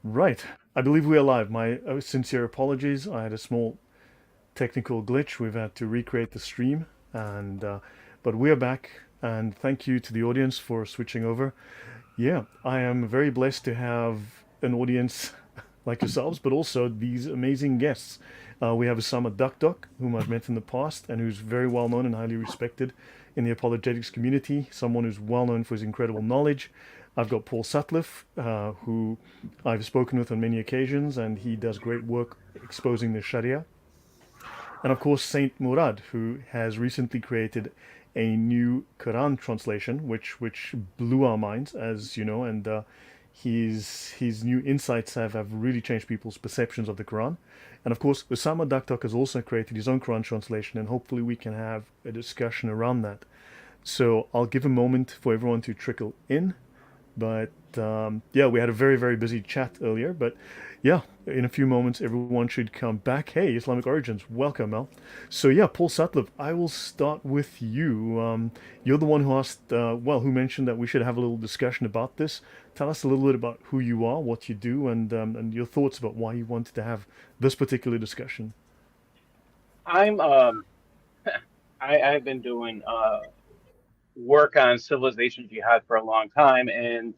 Right. I believe we are live. My sincere apologies. I had a small technical glitch. We've had to recreate the stream, and but we are back. And thank you to the audience for switching over. Yeah, I am very blessed to have an audience like yourselves, but also these amazing guests. We have Usama Dakdok, whom I've met in the past, and who's very well known and highly respected in the apologetics community. Someone who's well known for his incredible knowledge. I've got Paul Sutliff, who I've spoken with on many occasions, and he does great work exposing the Sharia. And of course, Saint Murad, who has recently created a new Quran translation, which blew our minds, as you know, and his new insights have really changed people's perceptions of the Quran. And of course, Osama Daktok has also created his own Quran translation, and hopefully we can have a discussion around that. So I'll give a moment for everyone to trickle in. But yeah, we had a very, very busy chat earlier. But yeah, in a few moments, everyone should come back. Hey, Islamic Origins, welcome, Mel. So yeah, Paul Sutliff, I will start with you. You're the one who asked, who mentioned that we should have a little discussion about this. Tell us a little bit about who you are, what you do, and your thoughts about why you wanted to have this particular discussion. I'm I've been doing work on civilization jihad for a long time and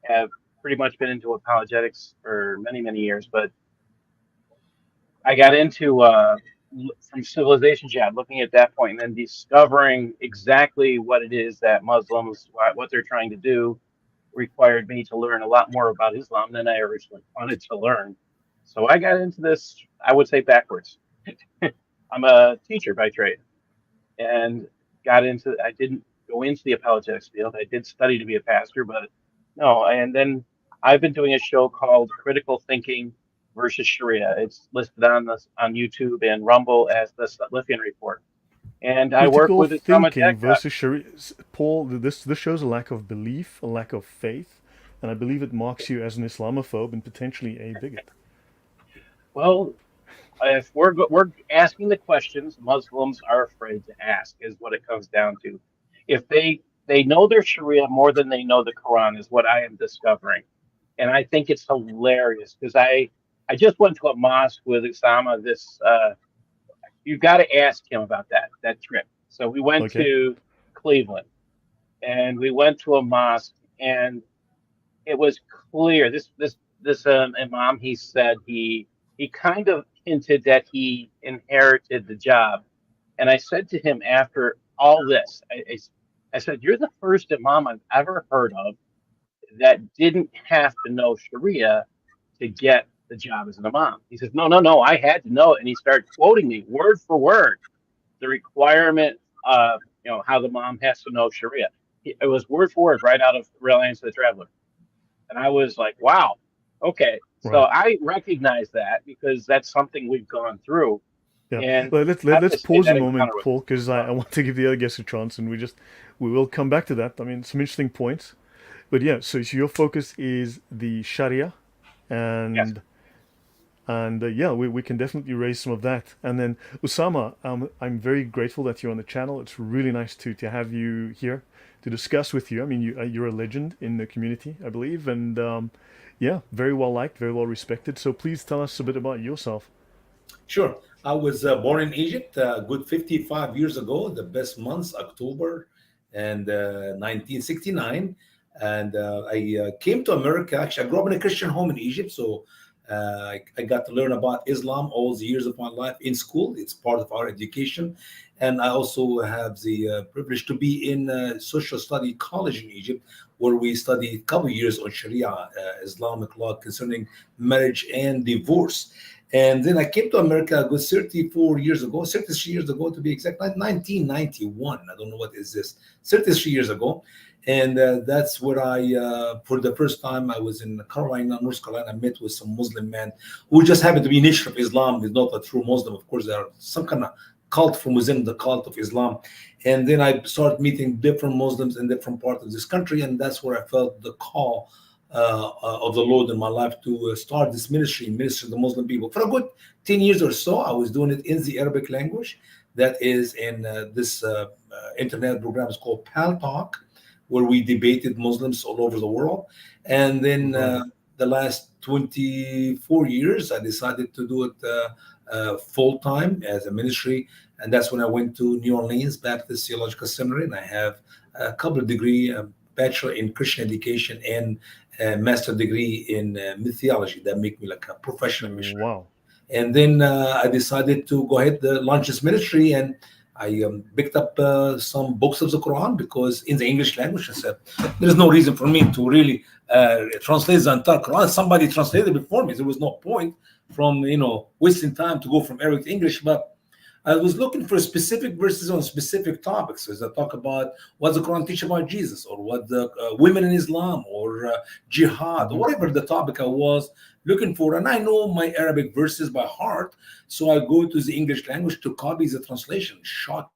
have pretty much been into apologetics for many years. But I got into from civilization jihad, looking at that point, and then discovering exactly what it is that Muslims, what they're trying to do, required me to learn a lot more about Islam than I originally wanted to learn. So I got into this, I would say, backwards. I'm a teacher by trade and I didn't go into the apologetics field. I did study to be a pastor, but no. And then I've been doing a show called Critical Thinking versus Sharia. It's listed on YouTube and Rumble as the Sutliffian Report. And I work Critical with Usama thinking Dakdok. versus Sharia. Paul, this shows a lack of belief, a lack of faith, and I believe it marks you as an Islamophobe and potentially a bigot. Well, if we're asking the questions Muslims are afraid to ask, is what it comes down to. If they know their Sharia more than they know the Quran, is what I am discovering. And I think it's hilarious because I just went to a mosque with Usama. You've got to ask him about that trip. So we went Okay? to Cleveland and we went to a mosque, and it was clear. This imam, he said he kind of hinted that he inherited the job. And I said to him after all this, I said, "You're the first imam I've ever heard of that didn't have to know Sharia to get the job as an imam." He says, no, I had to know it. And he started quoting me word for word the requirement of, how the mom has to know Sharia. It was word for word right out of Reliance of the Traveler. And I was like, wow, okay. So Right. I recognize that because that's something we've gone through. Yeah. And Let, I let, have let's to say pause a that encounter moment, was Paul, because I rough. want to give the other guests a chance, and we will come back to that. I mean, some interesting points. But yeah, so your focus is the Sharia, Yes. and yeah, we can definitely raise some of that. And then Usama, I'm very grateful that you're on the channel. It's really nice to have you here to discuss with you. I mean, you're a legend in the community, I believe, and yeah, very well liked, very well respected. So please tell us a bit about yourself. Sure. I was born in Egypt a good 55 years ago, the best months, October and 1969. And I came to America. Actually, I grew up in a Christian home in Egypt. So I got to learn about Islam all the years of my life in school. It's part of our education. And I also have the privilege to be in social study college in Egypt, where we study a couple of years on Sharia, Islamic law concerning marriage and divorce. And then I came to America a good 34 years ago, 33 years ago to be exact, 1991. I don't know what is this, 33 years ago. And that's where for the first time, I was in Carolina, North Carolina. I met with some Muslim men who just happened to be nation of Islam. He's not a true Muslim. Of course, there are some kind of cult from within the cult of Islam. And then I started meeting different Muslims in different parts of this country. And that's where I felt the call of the Lord in my life to start this ministry to the Muslim people. For a good 10 years or so, I was doing it in the Arabic language. That is in this internet program is called Pal Talk, where we debated Muslims all over the world. And then Right. the last 24 years, I decided to do it full time as a ministry. And that's when I went to New Orleans, back to the Theological Seminary. And I have a couple of degree, a bachelor in Christian education and a master degree in theology that make me like a professional missionary. Wow. And then I decided to go ahead launch this ministry, and I picked up some books of the Quran, because in the English language, I said there's no reason for me to really translate the entire Quran. Somebody translated it before me. There was no point from wasting time to go from Arabic to English. But I was looking for specific verses on specific topics, as I talk about what the Quran teach about Jesus, or what the women in Islam, or jihad, or whatever the topic I was looking for. And I know my Arabic verses by heart, so I go to the English language to copy the translation. Shocking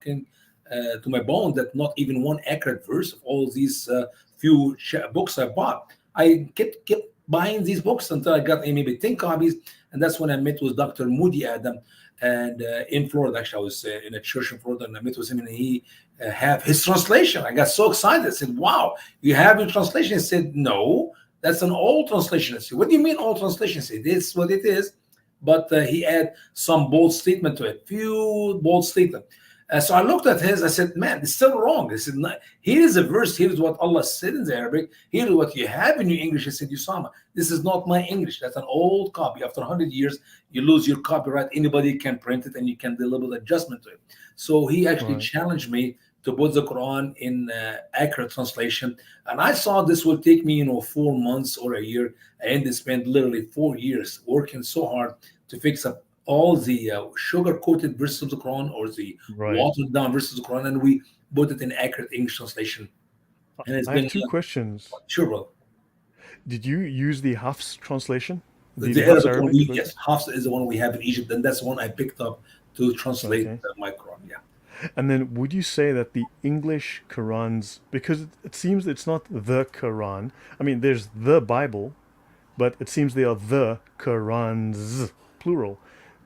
to my bone that not even one accurate verse of all these few books I bought. I kept buying these books until I got maybe 10 copies, and that's when I met with Dr. Moody Adam. And in Florida, actually, I was in a church in Florida, and I met with him, and he have his translation. I got so excited. I said, "Wow, you have your translation?" He said, "No, that's an old translation." I said, "What do you mean old translation?" He said, "This is what it is." But he add some bold statement to it, few bold statement. So I looked at his, I said, "Man, it's still wrong." I said, "Here is a verse, here is what Allah said in the Arabic, here is what you have in your English." I said, "Usama, this is not my English. That's an old copy. After 100 years, you lose your copyright. Anybody can print it, and you can do a little adjustment to it." So he actually challenged me to put the Quran in accurate translation. And I saw this will take me, 4 months or a year. I ended up spend literally 4 years working so hard to fix up all the sugar-coated verses of the Quran, or the watered-down verses of the Quran, and we put it in accurate English translation. And it's I been have two questions. Sure, bro. Did you use the Hafs translation? The Arabic one, yes. Hafs is the one we have in Egypt, and that's the one I picked up to translate my Quran. Yeah. And then would you say that the English Qurans, because it seems it's not the Quran, I mean, there's the Bible, but it seems they are the Qurans, plural.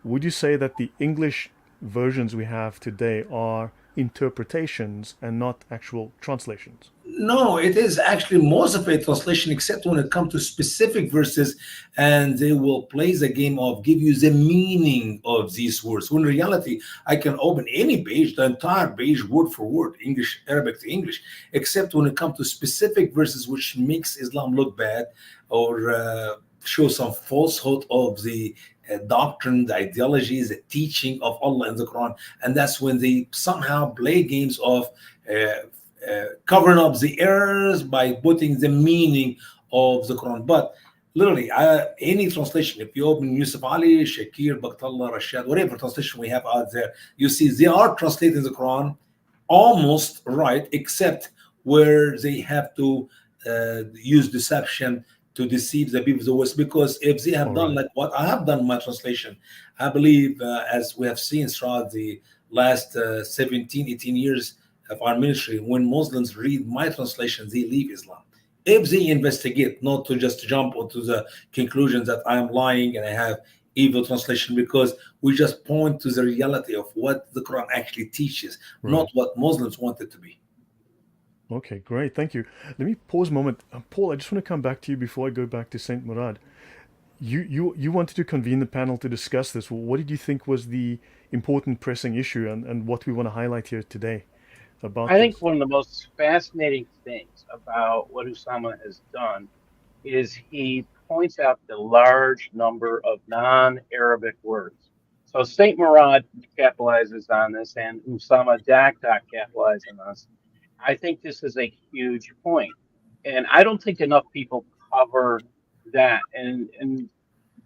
Would you say that the English versions we have today are interpretations and not actual translations? No, it is actually most of a translation, except when it comes to specific verses, and they will play the game of give you the meaning of these words. When in reality, I can open any page, the entire page, word for word, English, Arabic to English, except when it comes to specific verses which makes Islam look bad, or show some falsehood of the doctrine, the ideologies, the teaching of Allah in the Quran. And that's when they somehow play games of covering up the errors by putting the meaning of the Quran. But literally, any translation, if you open Yusuf Ali, Shakir, Bakhtallah, Rashad, whatever translation we have out there, you see they are translating the Quran almost right, except where they have to use deception to deceive the people of the West. Because if they have done like what I have done in my translation, I believe, as we have seen throughout the last 17, 18 years of our ministry, when Muslims read my translation, they leave Islam. If they investigate, not to just jump onto the conclusion that I am lying and I have evil translation, because we just point to the reality of what the Quran actually teaches, not what Muslims want it to be. Okay, great. Thank you. Let me pause a moment. Paul, I just want to come back to you before I go back to Saint Murad. You wanted to convene the panel to discuss this. What did you think was the important pressing issue, and what we want to highlight here today about I think one of the most fascinating things about what Usama has done is he points out the large number of non-Arabic words. So Saint Murad capitalizes on this, and Usama Dakdok capitalizes on this. I think this is a huge point, and I don't think enough people cover that. And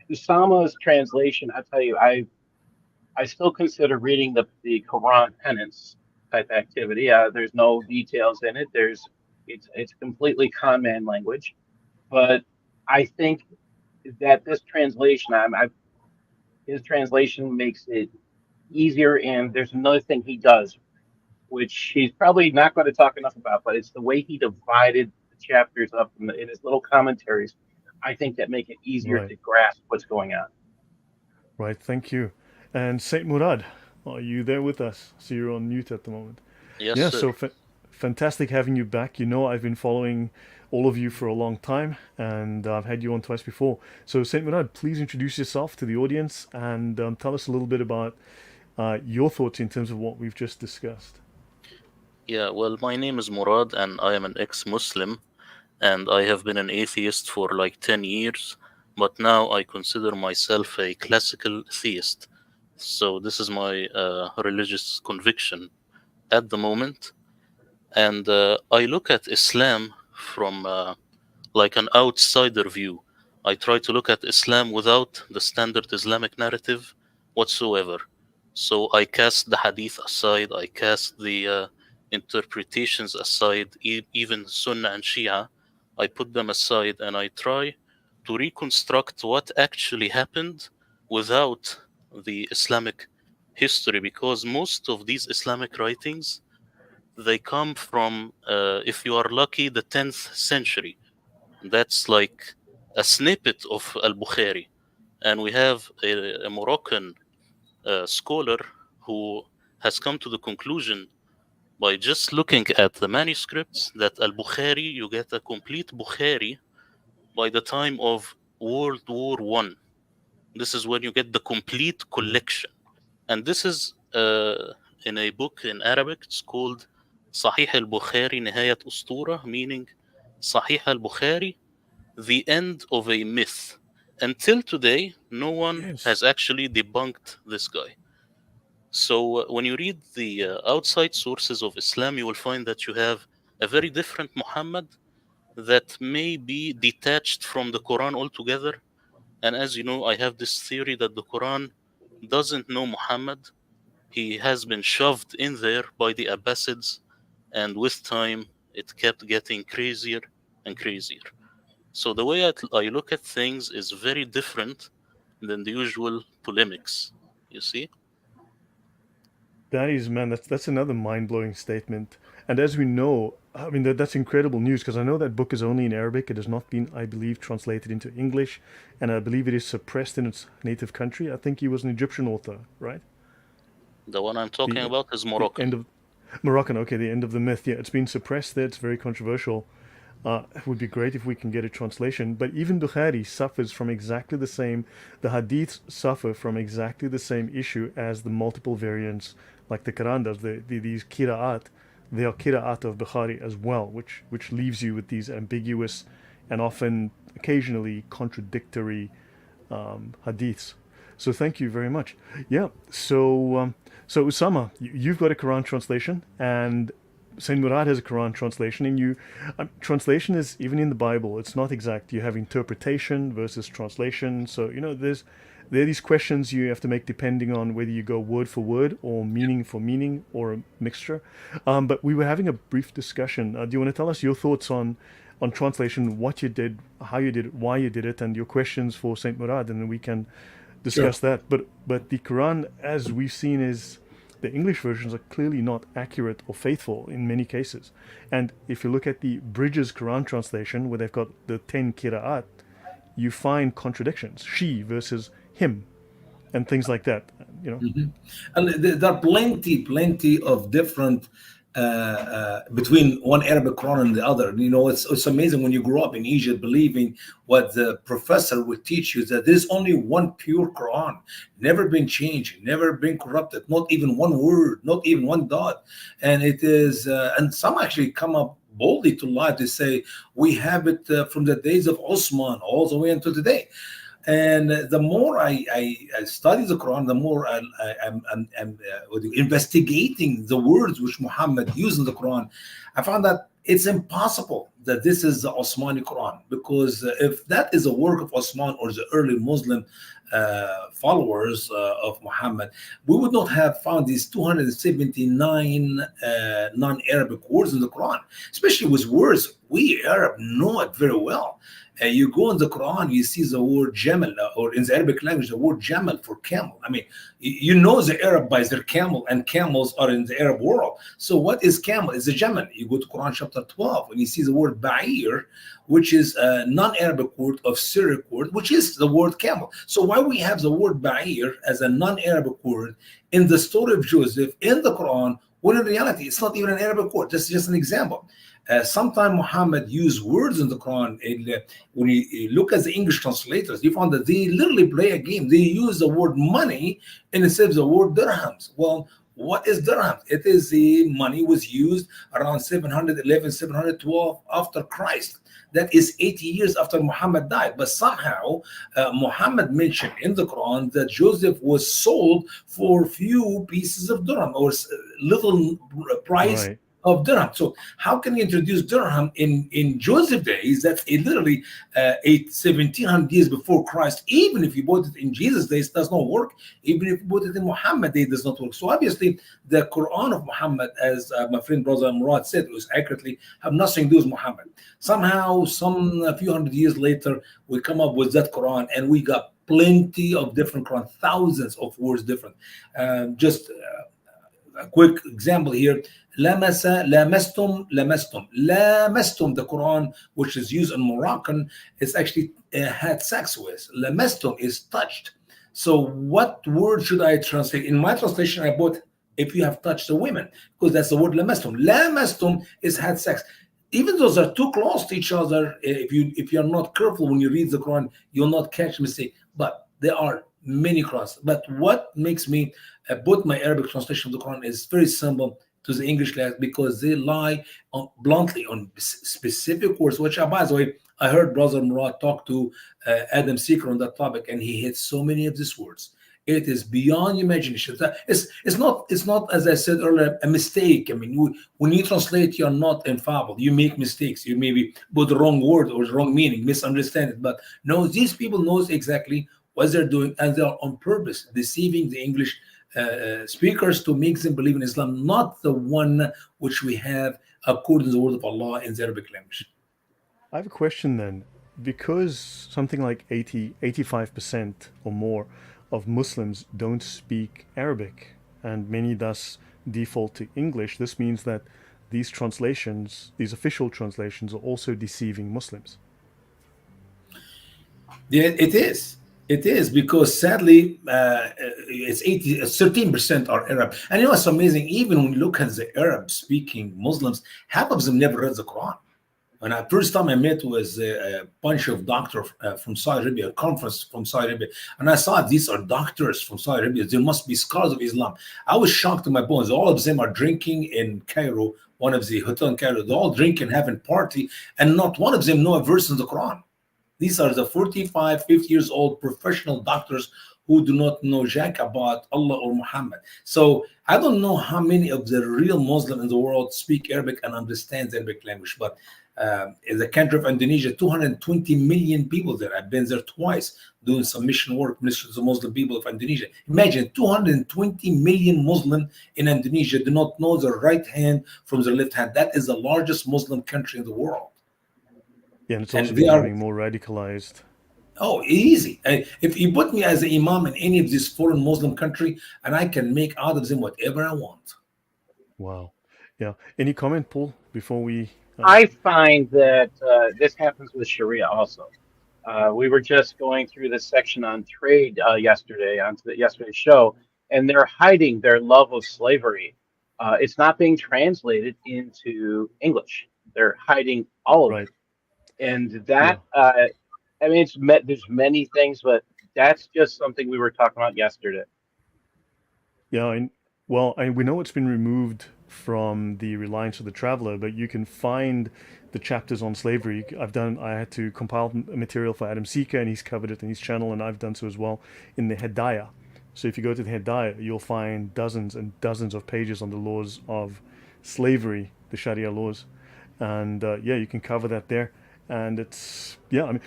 Usama's translation, I tell you, I still consider reading the Quran penance type activity. There's no details in it. It's completely con man language, but I think that this translation, his translation makes it easier. And there's another thing he does, which he's probably not going to talk enough about, but it's the way he divided the chapters up in his little commentaries. I think that make it easier to grasp what's going on. Right, thank you. And Saint Murad, are you there with us? So you're on mute at the moment. Yes, sir. So fantastic having you back. I've been following all of you for a long time, and I've had you on twice before. So, Saint Murad, please introduce yourself to the audience and tell us a little bit about your thoughts in terms of what we've just discussed. Yeah, well, my name is Murad, and I am an ex-Muslim, and I have been an atheist for like 10 years, but now I consider myself a classical theist. So this is my religious conviction at the moment, and I look at Islam from like an outsider view. I try to look at Islam without the standard Islamic narrative whatsoever. So I cast the hadith aside, I cast the interpretations aside, even Sunnah and Shia. I put them aside and I try to reconstruct what actually happened without the Islamic history, because most of these Islamic writings, they come from, if you are lucky, the 10th century. That's like a snippet of Al-Bukhari. And we have a Moroccan scholar who has come to the conclusion by just looking at the manuscripts that Al-Bukhari, you get a complete Bukhari by the time of World War One. This is when you get the complete collection. And this is in a book in Arabic. It's called Sahih al-Bukhari Nihayat Ustura, meaning Sahih al-Bukhari, the end of a myth. Until today, no one Yes. has actually debunked this guy. So when you read the outside sources of Islam, you will find that you have a very different Muhammad that may be detached from the Quran altogether. And as you know, I have this theory that the Quran doesn't know Muhammad. He has been shoved in there by the Abbasids, and with time, it kept getting crazier and crazier. So the way I look at things is very different than the usual polemics, you see? That is, man, that's another mind-blowing statement. And as we know, I mean, that's incredible news because I know that book is only in Arabic. It has not been, I believe, translated into English, and I believe it is suppressed in its native country. I think he was an Egyptian author, right? The one I'm talking The about is the Moroccan. end of Moroccan. Okay, the end of the myth. Yeah, it's been suppressed there. It's very controversial. It would be great if we can get a translation. But even Bukhari suffers from exactly the same. The Hadiths suffer from exactly the same issue as the multiple variants, like the Quran does. These Qira'at, they are Qira'at of Bukhari as well, which leaves you with these ambiguous and often, occasionally, contradictory hadiths. So thank you very much. Yeah. So Usama, you've got a Quran translation, and Saint Murad has a Quran translation, and translation is even in the Bible. It's not exact. You have interpretation versus translation. So there are these questions you have to make depending on whether you go word for word or meaning for meaning or a mixture. But we were having a brief discussion. Do you want to tell us your thoughts on translation, what you did, how you did it, why you did it, and your questions for Saint Murad, and then we can discuss that. But the Quran, as we've seen, is the English versions are clearly not accurate or faithful in many cases. And if you look at the Bridges Quran translation, where they've got the 10 Qira'at, you find contradictions. She versus him, and things like that. And there are plenty of different between one Arabic Quran and the other. It's amazing when you grow up in Egypt believing what the professor would teach you, that there's only one pure Quran, never been changed, never been corrupted, not even one word, not even one dot. And it is, and some actually come up boldly to lie to say we have it from the days of Osman all the way until today. And the more I study the Quran, the more I'm investigating the words which Muhammad used in the Quran. I found that it's impossible that this is the Osmani Quran, because if that is a work of Osman or the early Muslim followers of Muhammad, we would not have found these 279 non-Arabic words in the Quran, especially with words we Arab know it very well. You go in the Quran, you see the word Jamal, or in the Arabic language, the word Jamal for camel. I mean, the Arab buys their camel, and camels are in the Arab world. So what is camel? It's a Jamal. You go to Quran chapter 12, and you see the word Ba'ir, which is a non-Arabic word of Syriac word, which is the word camel. So why we have the word Ba'ir as a non-Arabic word in the story of Joseph in the Quran, When in reality, it's not even an Arabic word. This is just an example. Sometimes Muhammad used words in the Quran. When you look at the English translators, you find that they literally play a game. They use the word money instead of the word dirhams. Well, what is dirham? It is the money was used around 711, 712 after Christ. That is 80 years after Muhammad died. But somehow Muhammad mentioned in the Quran that Joseph was sold for few pieces of dirham or little price Right. of dirham. So how can you introduce dirham in Joseph days? That's literally 1700 years before Christ. Even if you bought it in Jesus days, it does not work. Even if you bought it in Muhammad days, it does not work. So obviously, the Quran of Muhammad, as my friend brother Murad said, it was accurately have nothing to do with Muhammad. Somehow, a few hundred years later, we come up with that Quran, and we got plenty of different Quran, thousands of words different. Just a quick example here. Lamasa, lamastum, lamastum. Lamastum, the Quran, which is used in Moroccan, is actually had sex with. Lamastum is touched. So what word should I translate? In my translation, I put if you have touched a woman, because that's the word lamastum. Lamastum is had sex. Even those are too close to each other. If you're not careful when you read the Quran, you'll not catch mistake. But there are many crosses. But what makes me put my Arabic translation of the Quran is very simple to the English class, because they lie bluntly on specific words, which, by the way, I heard Brother Murad talk to Adam Seeker on that topic, and he hit so many of these words. It is beyond imagination. It's not, as I said earlier, a mistake. I mean, when you translate, you're not infallible. You make mistakes. You maybe put the wrong word or the wrong meaning, misunderstand it. But no, these people knows exactly what they're doing, and they are on purpose deceiving the English speakers to make them believe in Islam, not the one which we have according to the word of Allah in the Arabic language. I have a question then. Because something like 85% or more of Muslims don't speak Arabic, and many thus default to English, this means that these translations, these official translations, are also deceiving Muslims. Yeah, it is. It is, because sadly, it's 13% are Arab. And you know what's amazing? Even when you look at the Arab-speaking Muslims, half of them never read the Quran. When I first time I met was a bunch of doctors from Saudi Arabia, a conference from Saudi Arabia, and I saw these are doctors from Saudi Arabia. There must be scholars of Islam. I was shocked to my bones. All of them are drinking in Cairo, one of the hotel in Cairo. They're all drinking, having party, and not one of them know a verse in the Quran. These are the 45, 50 years old professional doctors who do not know jack about Allah or Muhammad. So I don't know how many of the real Muslims in the world speak Arabic and understand the Arabic language. But in the country of Indonesia, 220 million people there. I've been there twice doing some mission work, ministering to the Muslim people of Indonesia. Imagine 220 million Muslims in Indonesia do not know their right hand from their left hand. That is the largest Muslim country in the world. Yeah, and it's And also they are becoming more radicalized. Oh, easy. If you put me as an imam in any of these foreign Muslim country, and I can make out of them whatever I want. Wow. Yeah. Any comment, Paul, before we? I find that this happens with Sharia also. We were just going through this section on trade yesterday on yesterday's show, and they're hiding their love of slavery. It's not being translated into English. They're hiding all of Right. it, and Yeah. that I mean, there's many things, but that's just something we were talking about yesterday. Yeah. We know it's been removed from the Reliance of the Traveler, but you can find the chapters on slavery. I had to compile material for Adam Seeker, and he's covered it in his channel, and I've done so as well in the Hedaya. So if you go to the Hedaya, you'll find dozens and dozens of pages on the laws of slavery, the Sharia laws, and yeah, you can cover that there. And it's yeah, I mean,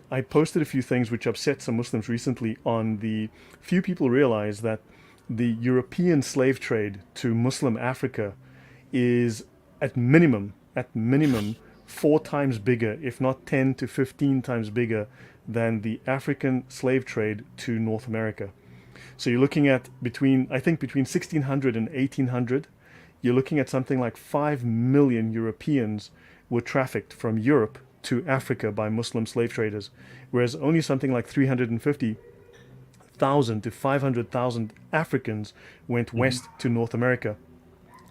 I posted a few things which upset some Muslims recently on the few people realize that the European slave trade to Muslim Africa is at minimum 4 times bigger, if not 10 to 15 times bigger than the African slave trade to North America. So you're looking at between 1600 and 1800, you're looking at something like 5 million Europeans were trafficked from Europe to Africa by Muslim slave traders, whereas only something like 350,000 to 500,000 Africans went west to North America.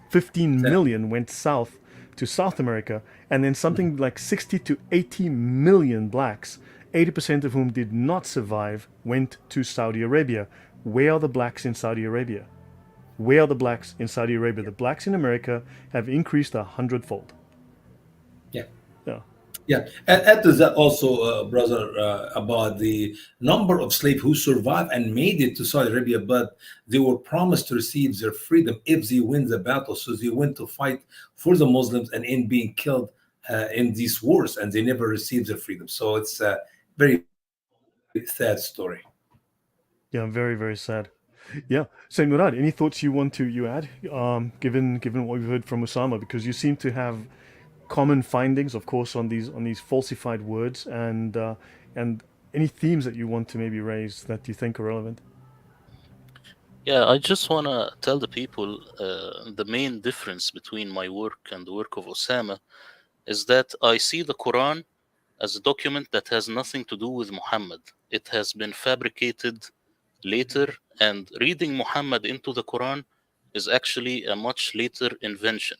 15 Exactly. million went south to South America, and then something like 60 to 80 million blacks, 80% of whom did not survive, went to Saudi Arabia. Where are the blacks in Saudi Arabia? Where are the blacks in Saudi Arabia? The blacks in America have increased 100-fold. Yeah. Yeah. Yeah, add to that also, brother, about the number of slaves who survived and made it to Saudi Arabia, but they were promised to receive their freedom if they win the battle. So they went to fight for the Muslims and end being killed in these wars, and they never received their freedom. So it's a very sad story. Yeah, very, very sad. Yeah. So Murad, any thoughts you want to you add, given what we've heard from Usama, because you seem to have common findings, of course, on these falsified words, and any themes that you want to maybe raise that you think are relevant. Yeah, I just want to tell the people the main difference between my work and the work of Osama is that I see the Quran as a document that has nothing to do with Muhammad. It has been fabricated later, and reading Muhammad into the Quran is actually a much later invention.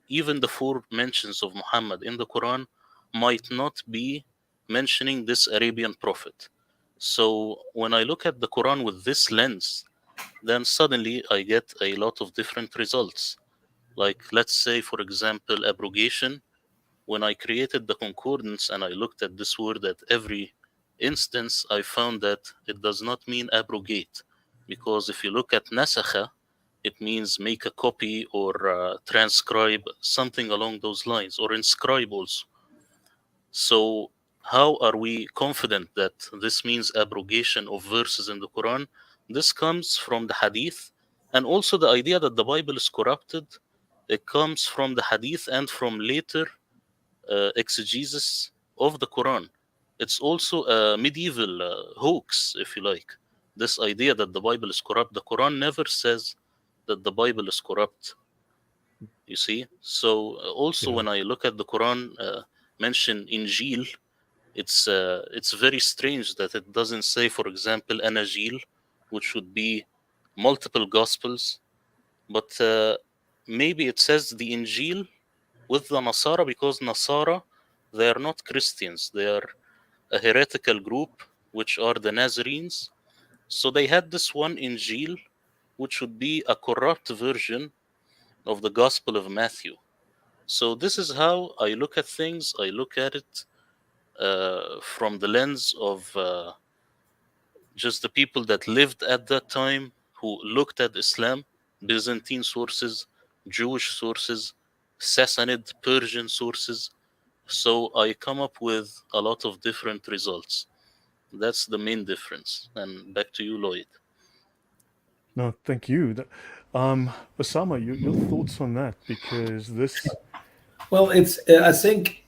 Even the four mentions of Muhammad in the Quran might not be mentioning this Arabian prophet. So when I look at the Quran with this lens, then suddenly I get a lot of different results. Like, let's say, for example, abrogation. When I created the concordance and I looked at this word at every instance, I found that it does not mean abrogate. Because if you look at nasakha, it means make a copy or transcribe, something along those lines, or inscribe also. So, how are we confident that this means abrogation of verses in the Quran? This comes from the Hadith, and also the idea that the Bible is corrupted. It comes from the Hadith and from later exegesis of the Quran. It's also a medieval hoax, if you like. This idea that the Bible is corrupt. The Quran never says that the Bible is corrupt. You see. So also Yeah. when I look at the Quran mention Injil, it's very strange that it doesn't say, for example, Anajil, which would be multiple gospels, but maybe it says the Injil with the Nasara because Nasara, they are not Christians. They are a heretical group, which are the Nazarenes. So they had this one Injil, which would be a corrupt version of the Gospel of Matthew. So this is how I look at things. I look at it from the lens of just the people that lived at that time who looked at Islam, Byzantine sources, Jewish sources, Sassanid, Persian sources. So I come up with a lot of different results. That's the main difference. And back to you, Lloyd. No, thank you. Osama, your thoughts on that, because this. Well, it's I think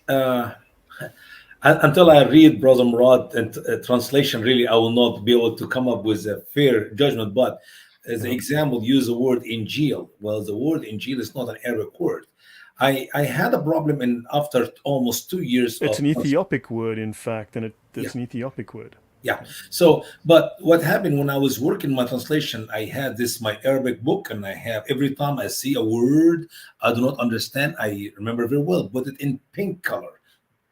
until I read Brother Murad and translation, really, I will not be able to come up with a fair judgment. But as an Uh-huh. example, use the word Injil. Well, the word Injil is not an Arabic word. I had a problem in after almost 2 years It's of an Ethiopic word, in fact, and yeah. it's an Ethiopic word. Yeah. So, but what happened when I was working my translation, I had this my Arabic book, and I have every time I see a word I do not understand, I remember very well, put it in pink color,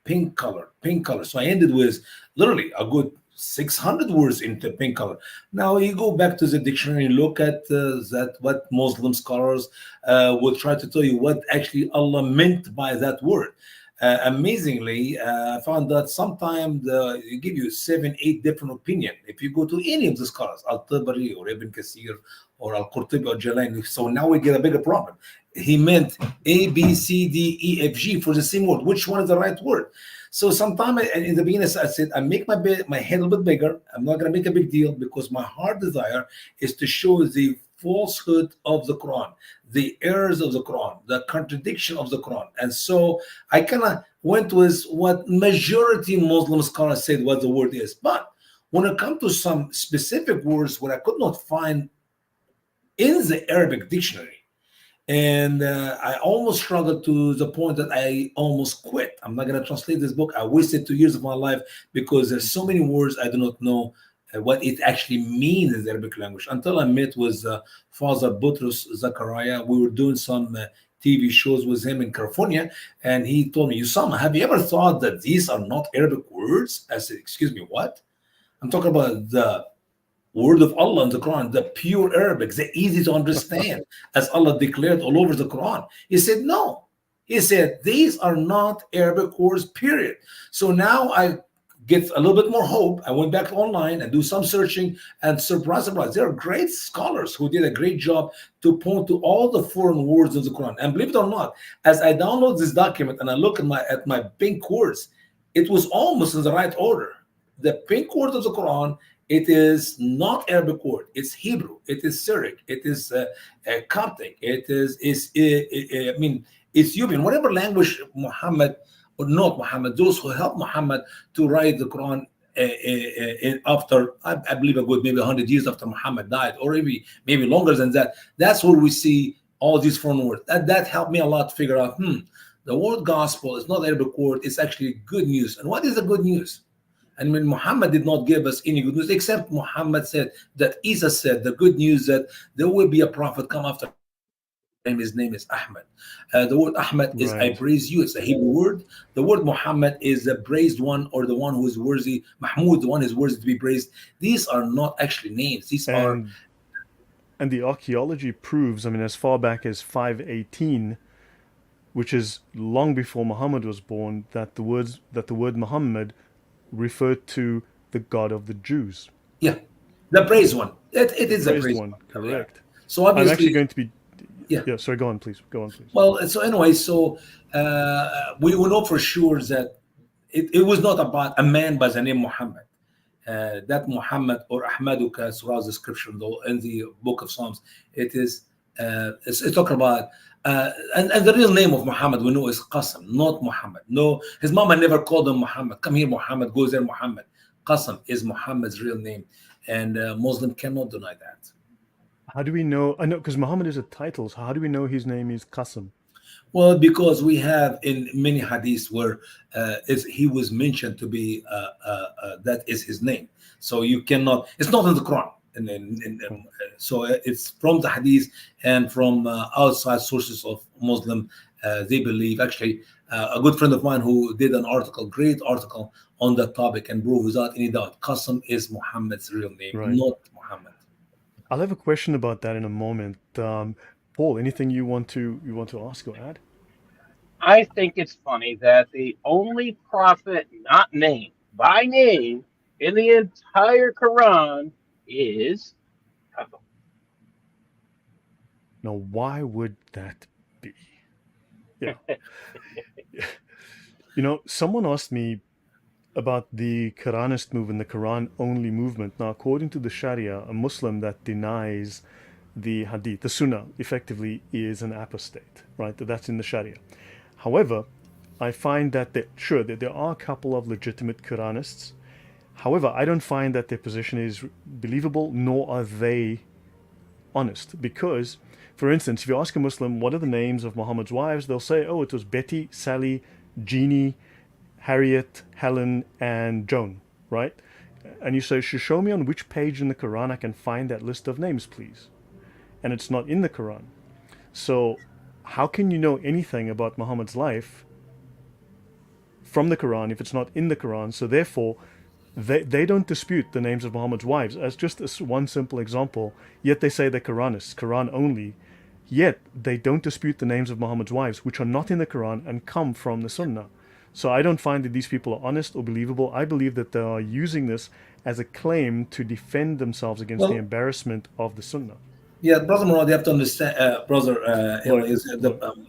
pink color, pink color. So I ended with literally a good 600 words into pink color. Now you go back to the dictionary and look at that what Muslim scholars will try to tell you what actually Allah meant by that word. Amazingly, I found that sometimes they give you 7, 8 different opinion. If you go to any of the scholars, Al-Tabari or Ibn Kathir or Al-Qurtubi or Jalani, so now we get a bigger problem. He meant A, B, C, D, E, F, G for the same word. Which one is the right word? So sometime in the beginning, I said, I make my head a little bit bigger. I'm not going to make a big deal because my heart desire is to show the falsehood of the Quran, the errors of the Quran, the contradiction of the Quran. And so I kind of went with what majority Muslim scholars said what the word is. But when it comes to some specific words where I could not find in the Arabic dictionary, and I almost struggled to the point that I almost quit. I'm not going to translate this book. I wasted 2 years of my life because there's so many words I do not know what it actually means in the Arabic language. Until I met with Father Boutros Zachariah, we were doing some TV shows with him in California, and he told me, Usama, have you ever thought that these are not Arabic words? I said, excuse me, what? I'm talking about the word of Allah in the Quran, the pure Arabic, the easy to understand, as Allah declared all over the Quran. He said, no. He said, these are not Arabic words, period. So now I get a little bit more hope. I went back online and do some searching, and surprise, there are great scholars who did a great job to point to all the foreign words in the Quran. And believe it or not, as I download this document and I look at my pink words, it was almost in the right order. The pink word of the Quran, it is not Arabic word. It's Hebrew. It is Syriac. It is Coptic. It is Ethiopian. Whatever language Muhammad or not Muhammad, those who helped Muhammad to write the Quran after, I believe, a good maybe 100 years after Muhammad died, or maybe longer than that. That's where we see all these foreign words. That helped me a lot to figure out, the word gospel is not Arabic word. It's actually good news. And what is the good news? And when Muhammad did not give us any good news, except Muhammad said that Isa said the good news that there will be a prophet come after him. His name is Ahmed. The word Ahmed is I praise you. It's a Hebrew word. The word Muhammad is the praised one, or the one who is worthy. Mahmud, the one who is worthy to be praised. These are not actually names. These are. And the archaeology proves, as far back as 518, which is long before Muhammad was born, that the word Muhammad referred to the God of the Jews. Yeah, the praised one. It is the praised one. Correct. Yeah. So obviously, I'm actually going to be. Yeah. Sorry. Go on, please. Well, so anyway, we know for sure that it was not about a man by the name Muhammad. That Muhammad or Ahmaduka, as Surah's description, though, in the book of Psalms, it's talking about. And the real name of Muhammad we know is Qasim, not Muhammad. No, his mama never called him Muhammad. Come here, Muhammad. Go there, Muhammad. Qasim is Muhammad's real name, and Muslim cannot deny that. How do we know? I know because Muhammad is a title. So how do we know his name is Qasim? Well, because we have in many hadiths where he was mentioned to be that is his name. So you cannot. It's not in the Quran. So it's from the hadith and from outside sources of Muslim. They believe, actually, a good friend of mine who did an great article on that topic, and proved without any doubt, Qasim is Muhammad's real name, not Muhammad. I'll have a question about that in a moment. Paul, anything you want to ask or add? I think it's funny that the only prophet not named by name in the entire Quran is Dakdok. Now, why would that be? Yeah. Someone asked me about the Quranist movement, the Quran-only movement. Now, according to the Sharia, a Muslim that denies the Hadith, the Sunnah, effectively is an apostate, right? That's in the Sharia. However, I find that there are a couple of legitimate Quranists. However, I don't find that their position is believable, nor are they honest. Because, for instance, if you ask a Muslim, what are the names of Muhammad's wives? They'll say, it was Betty, Sally, Jeannie, Harriet, Helen, and Joan, right? And you say, show me on which page in the Quran I can find that list of names, please. And it's not in the Quran. So how can you know anything about Muhammad's life from the Quran if it's not in the Quran? So therefore, they don't dispute the names of Muhammad's wives as just as one simple example, yet they say they're Quranists, Quran only, yet they don't dispute the names of Muhammad's wives, which are not in the Quran and come from the Sunnah. So I don't find that these people are honest or believable. I believe that they are using this as a claim to defend themselves against the embarrassment of the Sunnah. Yeah, Brother Murad, you have to understand,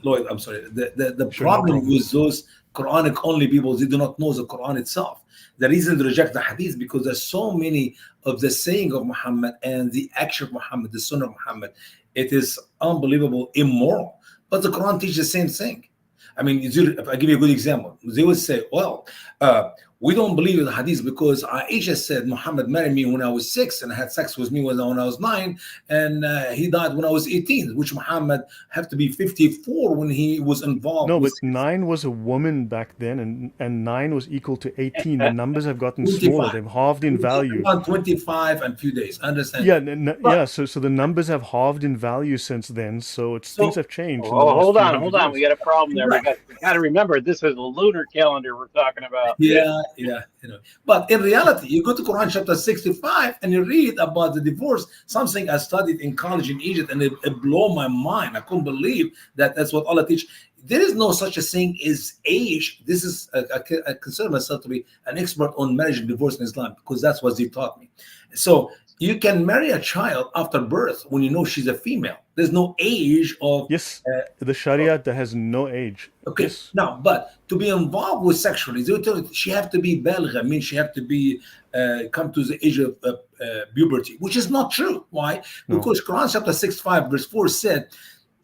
Lloyd, I'm sorry. The problem with those Quranic only people, they do not know the Quran itself. The reason they reject the Hadith, because there's so many of the saying of Muhammad and the action of Muhammad, the Sunnah of Muhammad, it is unbelievable, immoral. But the Quran teaches the same thing. If I give you a good example, they would say, we don't believe in the hadith because Aisha said Muhammad married me when I was 6 and had sex with me when I was 9, and he died when I was 18, which Muhammad had to be 54 when he was involved No, with but 9 was a woman back then, and 9 was equal to 18. The numbers have gotten smaller. 25. They've halved in value. Around 25 and few days. I understand. Yeah, But yeah. So the numbers have halved in value since then. So things so have changed in the Oh, last hold few on, hundred hold on. We years. got a problem there. right. We got to remember this is a lunar calendar we're talking about. Yeah, yeah, you know. But in reality, you go to Quran chapter 65 and you read about the divorce, something I studied in college in Egypt, and it blew my mind. I couldn't believe that that's what Allah teach. There is no such a thing as age. This is I consider myself to be an expert on marriage and divorce in Islam because that's what they taught me. So you can marry a child after birth when you know she's a female. There's no age of Yes, uh, the Sharia that has no age. okay. Yes. Now, but to be involved with sexually, they tell you she have to be baligha, means she have to be come to the age of puberty, which is not true. Why? No. Because Quran chapter 65 verse 4 said,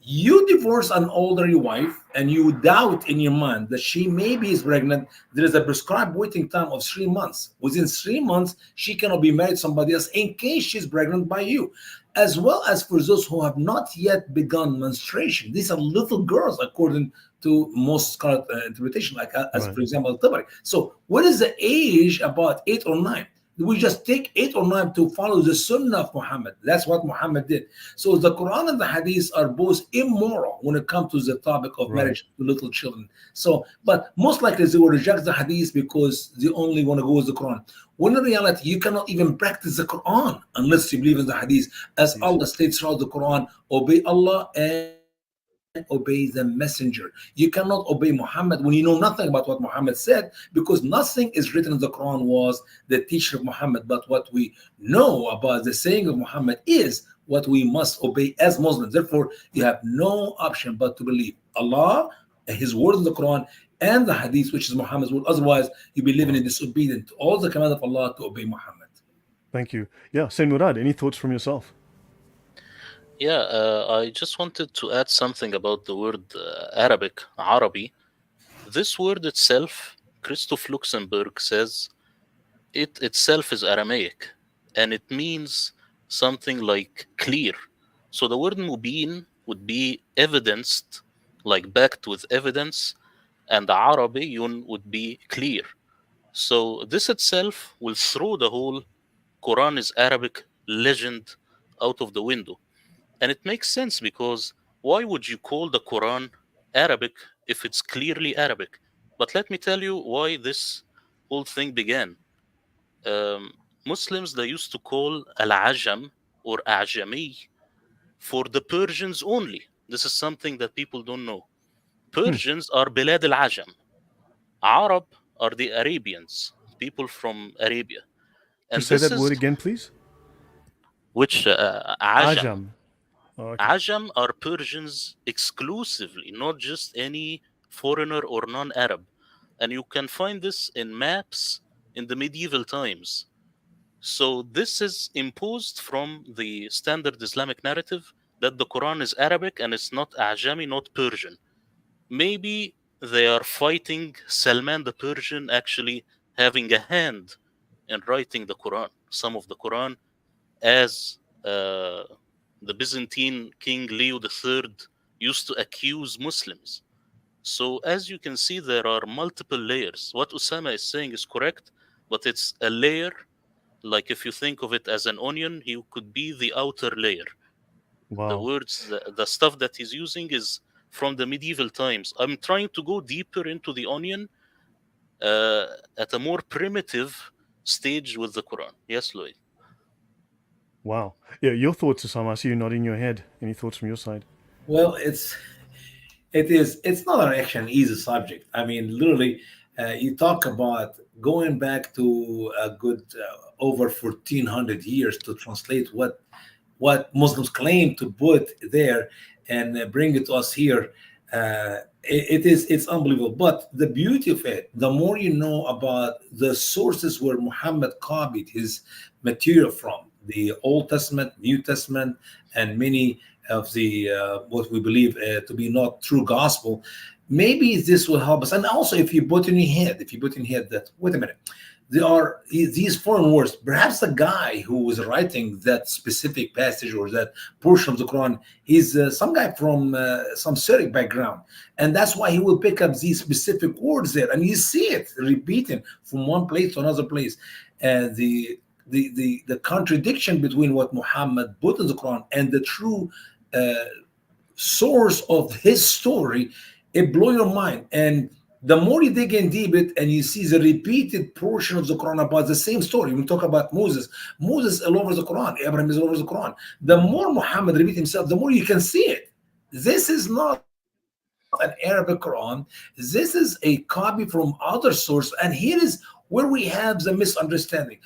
you divorce an older wife and you doubt in your mind that she maybe is pregnant, there is a prescribed waiting time of 3 months. Within 3 months, she cannot be married to somebody else in case she's pregnant by you. As well as for those who have not yet begun menstruation. These are little girls, according to most scholar interpretation, like as Right. for example, Tabari. So what is the age? About 8 or 9? We just take 8 or 9 to follow the sunnah of Muhammad. That's what Muhammad did. So the Quran and the Hadith are both immoral when it comes to the topic of Right. marriage to little children. So, but most likely they will reject the Hadith because they only want to go with the Quran. When in reality, you cannot even practice the Quran unless you believe in the Hadith. As Yes. Allah states throughout the Quran, obey Allah and obey the messenger. You cannot obey Muhammad when you know nothing about what Muhammad said, because nothing is written in the Quran was the teaching of Muhammad. But what we know about the saying of Muhammad is what we must obey as Muslims. Therefore, you have no option but to believe Allah, His word in the Quran, and the Hadith, which is Muhammad's word. Otherwise, you'll be living in disobedience to all the command of Allah to obey Muhammad. Thank you. Yeah, Saint Murad, any thoughts from yourself? Yeah, I just wanted to add something about the word Arabic, Arabi. This word itself, Christoph Luxemburg says, it itself is Aramaic, and it means something like clear. So the word mubin would be evidenced, like backed with evidence, and Arabiyun would be clear. So this itself will throw the whole Quran is Arabic legend out of the window. And it makes sense, because why would you call the Quran Arabic if it's clearly Arabic? But let me tell you why this whole thing began. Muslims, they used to call Al-Ajam or Ajami for the Persians only. This is something that people don't know. Persians are Bilad al-Ajam. Arab are the Arabians, people from Arabia. And Say this that is word again, please. which Ajam. Ajam. Oh, okay. Ajam are Persians exclusively, not just any foreigner or non-Arab. And you can find this in maps in the medieval times. So this is imposed from the standard Islamic narrative that the Quran is Arabic and it's not Ajami, not Persian. Maybe they are fighting Salman the Persian actually having a hand in writing the Quran, some of the Quran, as the Byzantine King Leo III used to accuse Muslims. So as you can see, there are multiple layers. What Usama is saying is correct, but it's a layer. Like if you think of it as an onion, he could be the outer layer. The Wow. words, the stuff that he's using is from the medieval times. I'm trying to go deeper into the onion at a more primitive stage with the Quran. Yes, Lloyd. Wow. Yeah, your thoughts, Osama. I see you nodding your head. Any thoughts from your side? Well, it's not an easy subject. I mean, literally, you talk about going back to a good over 1400 years to translate what Muslims claim to put there and bring it to us here. It's unbelievable. But the beauty of it, the more you know about the sources where Muhammad copied his material from, the Old Testament, New Testament, and many of the what we believe to be not true gospel, maybe this will help us. And also, if you put in your head, that, wait a minute, there are these foreign words. Perhaps the guy who was writing that specific passage or that portion of the Quran, he's some guy from some Syriac background, and that's why he will pick up these specific words there, and you see it repeating from one place to another place. The contradiction between what Muhammad put in the Quran and the true uh, source of his story, it blow your mind. And the more you dig in deep it and you see the repeated portion of the Quran about the same story, we talk about Moses all over the Quran, Abraham is all over the Quran. The more Muhammad repeat himself, the more you can see it. This is not an Arabic Quran. This is a copy from other source, and here is where we have the misunderstanding.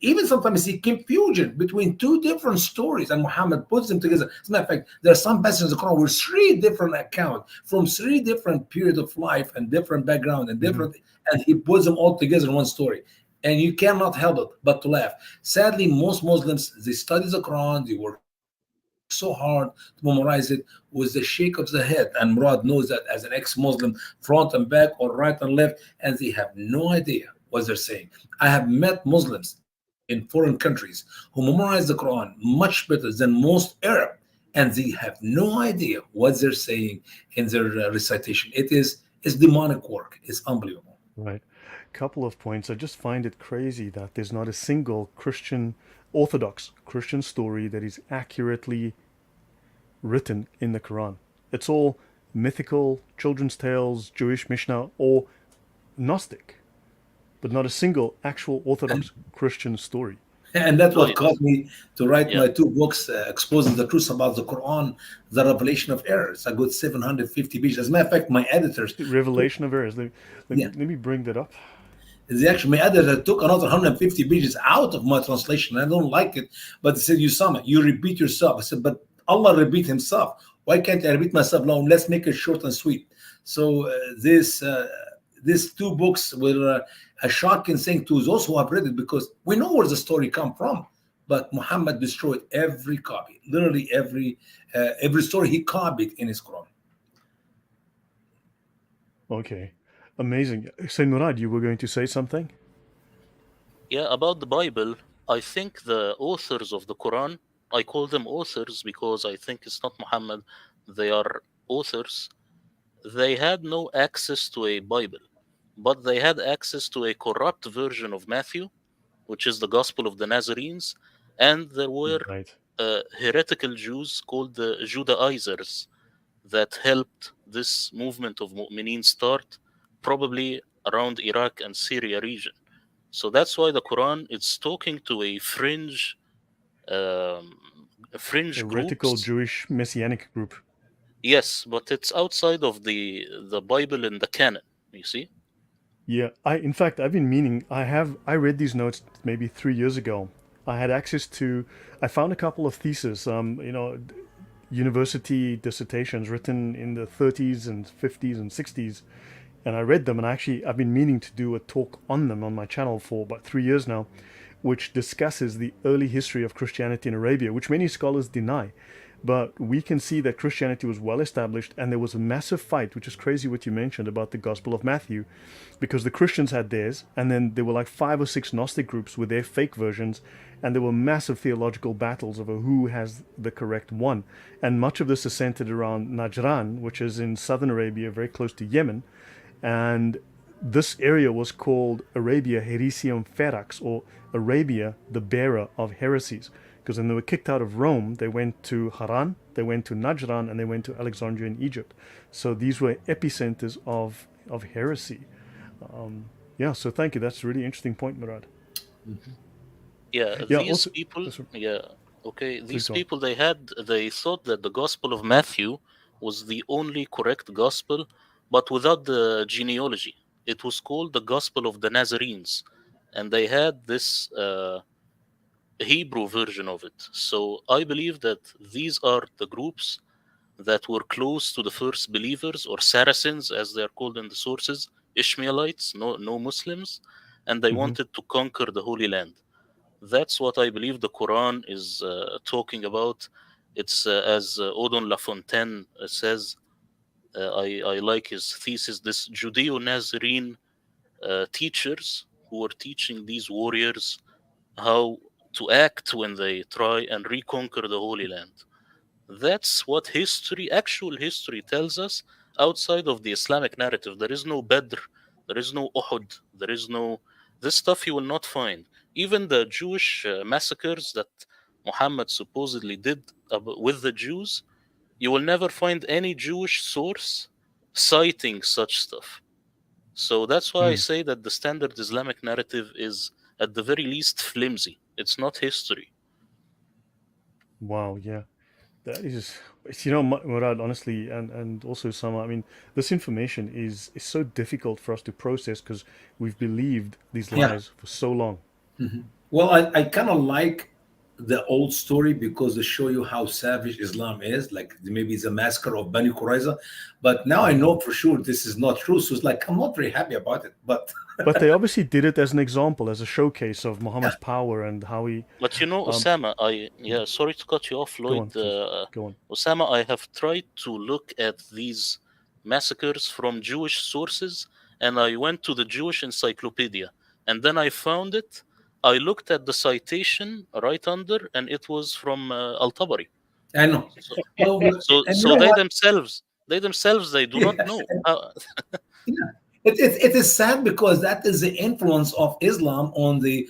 Even sometimes you see confusion between two different stories, and Muhammad puts them together. As a matter of fact, there are some passages in the Quran where three different accounts from three different periods of life and different background and different, and he puts them all together in one story. And you cannot help it but to laugh. Sadly, most Muslims, they study the Quran, they work so hard to memorize it with the shake of the head. And Murad knows that as an ex-Muslim, front and back or right and left, and they have no idea what they're saying. I have met Muslims in foreign countries who memorize the Quran much better than most Arab, and they have no idea what they're saying in their recitation. It's demonic work. It's unbelievable. Right. Couple of points. I just find it crazy that there's not a single Orthodox Christian story that is accurately written in the Quran. It's all mythical, children's tales, Jewish Mishnah, or Gnostic, but not a single actual Orthodox Christian story. And that's what Lloyd. caused me to write Yeah. my two books, exposing the truth about the Quran, the revelation of errors. I got 750 pages. As a matter of fact, my editors, The revelation of errors. Yeah. Let me bring that up. my editor took another 150 pages out of my translation. I don't like it, but they said, Usama, you repeat yourself. I said, but Allah repeat himself. Why can't I repeat myself? No, let's make it short and sweet. So these two books were a shocking thing to those who have read it, because we know where the story come from. But Muhammad destroyed every copy, literally every story he copied in his Quran. Okay. Amazing. So, Murad, you were going to say something? Yeah, about the Bible, I think the authors of the Quran, I call them authors because I think it's not Muhammad, they are authors. They had no access to a Bible, but they had access to a corrupt version of Matthew, which is the Gospel of the Nazarenes, and there were Right. heretical Jews called the Judaizers that helped this movement of Mu'mineen start, probably around Iraq and Syria region. So that's why the Quran is talking to um, fringe Heretical groups. Jewish Messianic group. Yes, but it's outside of the Bible and the canon. You see? Yeah, in fact I've been meaning I read these notes maybe 3 years ago. I had access to I found a couple of theses, university dissertations written in the 30s and 50s and 60s, and I read them, and I've been meaning to do a talk on them on my channel for about 3 years now, which discusses the early history of Christianity in Arabia, which many scholars deny. But we can see that Christianity was well established, and there was a massive fight, which is crazy what you mentioned about the Gospel of Matthew, because the Christians had theirs, and then there were like 5 or 6 Gnostic groups with their fake versions, and there were massive theological battles over who has the correct one. And much of this is centered around Najran, which is in southern Arabia, very close to Yemen, and this area was called Arabia Heresium Ferax, or Arabia, the bearer of heresies. Because when they were kicked out of Rome, they went to Haran, they went to Najran, and they went to Alexandria in Egypt. So these were epicenters of heresy. Yeah, so thank you. That's a really interesting point, Murad. Yeah, Yeah, these also, people. sorry, Yeah, okay. please These go on. people they thought that the Gospel of Matthew was the only correct gospel, but without the genealogy. It was called the Gospel of the Nazarenes, and they had this Hebrew version of it. So I believe that these are the groups that were close to the first believers, or Saracens as they are called in the sources, Ishmaelites, no Muslims, and they Hmm. wanted to conquer the Holy Land. That's what I believe the Quran is talking about. It's as Odon Lafontaine says, I like his thesis. This Judeo-Nazarene teachers who were teaching these warriors how to act when they try and reconquer the Holy Land. That's what history, actual history, tells us outside of the Islamic narrative. There is no Badr, there is no Uhud, there is no. This stuff you will not find. Even the Jewish massacres that Muhammad supposedly did with the Jews, you will never find any Jewish source citing such stuff. So that's why I Hmm. say that the standard Islamic narrative is, at the very least, flimsy. It's not history. Wow, yeah. That is, Murad, honestly, and also Sama. I mean, this information is so difficult for us to process because we've believed these Yeah. lies for so long. Well, I kind of like the old story because they show you how savage Islam is. Like maybe it's a massacre of Bani Qurayza, but now I Mhm. know for sure this is not true. So it's like I'm not very happy about it. But But they obviously did it as an example, as a showcase of yeah, Muhammad's power and how he. But you know, Um, Osama, sorry to cut you off, go Lloyd. on, please. Go on. Osama, I have tried to look at these massacres from Jewish sources, and I went to the Jewish encyclopedia, and then I found it. I looked at the citation right under, and it was from Al-Tabari. I know. So, Well, and you so know they what? themselves, they do not Yes. know. Yeah. It is sad because that is the influence of Islam on the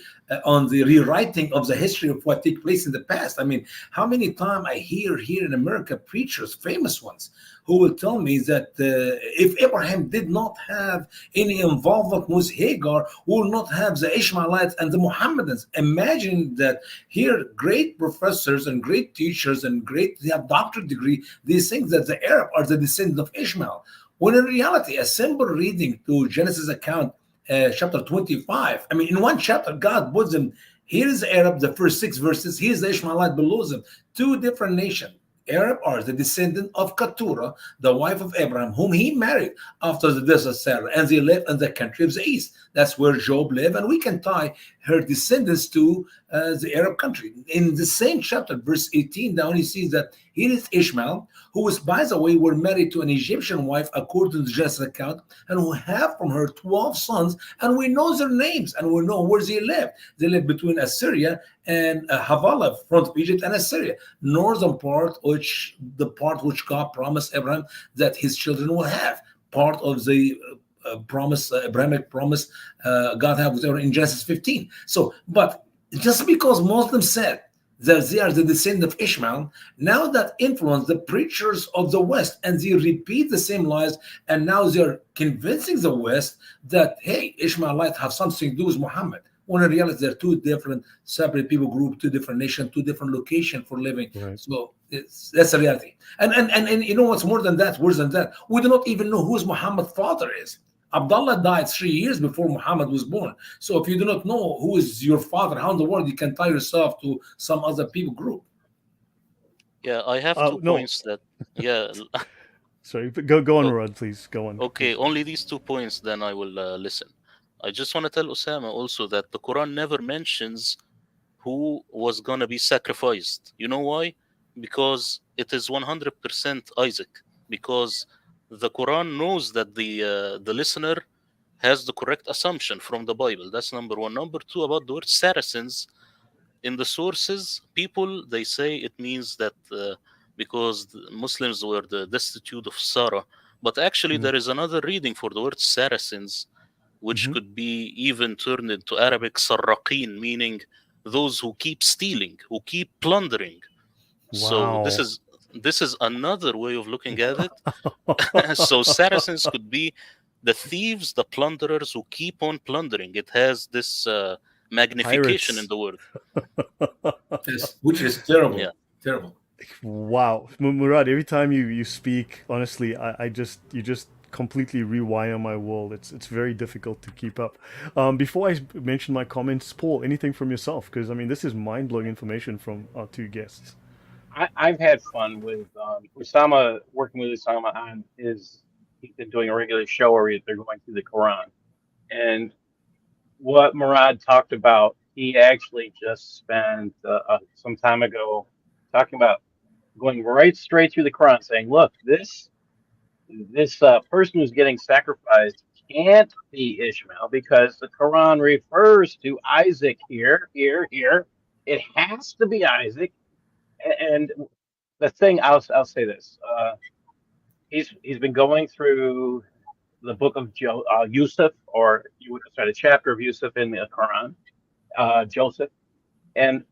rewriting of the history of what took place in the past. I mean, how many times I hear here in America preachers, famous ones, who will tell me that if Abraham did not have any involvement with Hagar, we will not have the Ishmaelites and the Mohammedans. Imagine that here, great professors and great teachers and great they have doctorate degree. They think that the Arab are the descendants of Ishmael. When in reality, a simple reading to Genesis account, chapter 25, I mean, in one chapter, God puts them, here is Arab, the first 6 verses, here's the Ishmaelite below them, two different nations. Arab are the descendant of Keturah, the wife of Abraham, whom he married after the death of Sarah, and they live in the country of the east. That's where Job lived, and we can tie her descendants to the Arab country. In the same chapter, verse 18, down he sees that here is Ishmael, who was, by the way, were married to an Egyptian wife according to the Genesis account, and who have from her 12 sons, and we know their names, and we know where they live. They live between Assyria and Havilah, front of Egypt, and Assyria, northern part, which the part which God promised Abraham that his children will have, part of the promise, Abrahamic promise God had with Abraham in Genesis 15. So, but just because Muslims said that they are the descendant of Ishmael, now that influence the preachers of the West, and they repeat the same lies, and now they're convincing the West that, hey, Ishmaelites have something to do with Muhammad. When in reality, they're two different separate people group, two different nations, two different locations for living. Right. So that's the reality. And you know what's more than that, worse than that? We do not even know who Muhammad's father is. Abdullah died 3 years before Muhammad was born. So if you do not know who is your father, how in the world you can tie yourself to some other people group? Yeah, I have two No, points that. Yeah, sorry. But go on, oh, Murad, please. Go on, okay, please. only these 2 points, then I will listen. I just want to tell Osama also that the Quran never mentions who was going to be sacrificed. You know why? Because it is 100% Isaac. Because the Quran knows that the listener has the correct assumption from the Bible. That's number one. Number two, about the word Saracens, in the sources, people they say it means that because the Muslims were the destitute of Sarah, but actually Mm-hmm. there is another reading for the word Saracens, which Mm-hmm. could be even turned into Arabic Sarraqin, meaning those who keep stealing, who keep plundering. So Wow. this is another way of looking at it. So Saracens could be the thieves, the plunderers who keep on plundering. It has this magnification in Pirates. the word. Yes, which is Yeah. terrible, terrible. Wow, Murad. Every time you speak, honestly, I just you just completely rewire my world. It's very difficult to keep up. Before I mention my comments, Paul, anything from yourself? Because I mean, this is mind blowing information from our two guests. I've had fun with Usama, working with Usama on his. He's been doing a regular show where they're going through the Quran. And what Murad talked about, he actually just spent some time ago talking about going right straight through the Quran, saying, "Look, this person who's getting sacrificed can't be Ishmael because the Quran refers to Isaac here, here, here. It has to be Isaac. And the thing, I'll say this: he's been going through the book of Yusuf, or you would start a chapter of Yusuf in the Quran, Joseph, and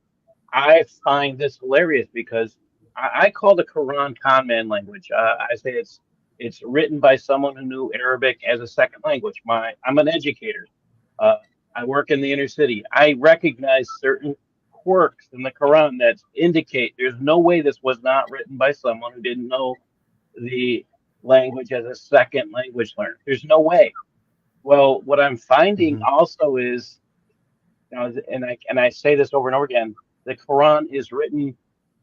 I find this hilarious because I call the Quran con man language. I say it's written by someone who knew Arabic as a second language. I'm an educator. Uh, I work in the inner city. I recognize certain quirks in the Quran that indicate there's no way this was not written by someone who didn't know the language as a second language learner. There's no way. Well, what I'm finding Hmm. also is, and I say this over and over again, the Quran is written,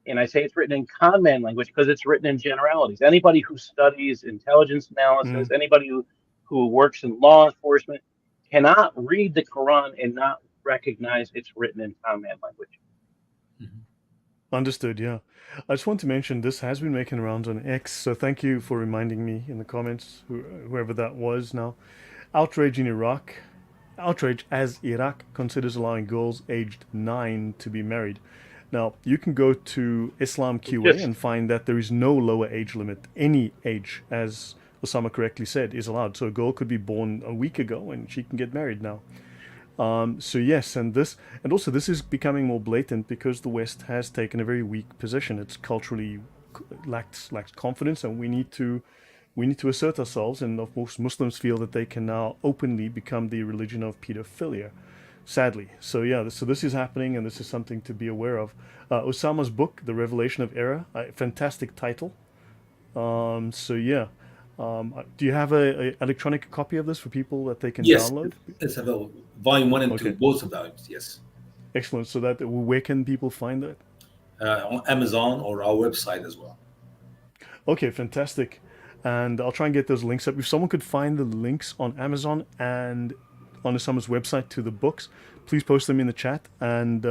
and I say it's written in con man language because it's written in generalities. Anybody who studies intelligence analysis, Mm. anybody who works in law enforcement, cannot read the Quran and not recognize it's written in con man language. Mhm. Understood, yeah. I just want to mention this has been making rounds on X, so thank you for reminding me in the comments, whoever that was now. Outrage in Iraq. Outrage as Iraq considers allowing girls aged 9 to be married. Now, you can go to Islam QA Just and find that there is no lower age limit. Any age, as Osama correctly said, is allowed. So a girl could be born a week ago and she can get married now. So yes, and also this is becoming more blatant because the West has taken a very weak position. It's culturally lacks confidence, and we need to assert ourselves. And of course, Muslims feel that they can now openly become the religion of pedophilia. Sadly, so yeah, so this is happening, and this is something to be aware of. Osama's book, The Revelation of Error, fantastic title. So yeah, do you have a electronic copy of this for people that they can Yes, download? it's available. Volume one and two, Okay. both of those. Yes, Excellent. So that where can people find that? on Amazon or our website as well. Okay, fantastic. And I'll try and get those links up. If someone could find the links on Amazon and on Osama's website to the books, please post them in the chat. And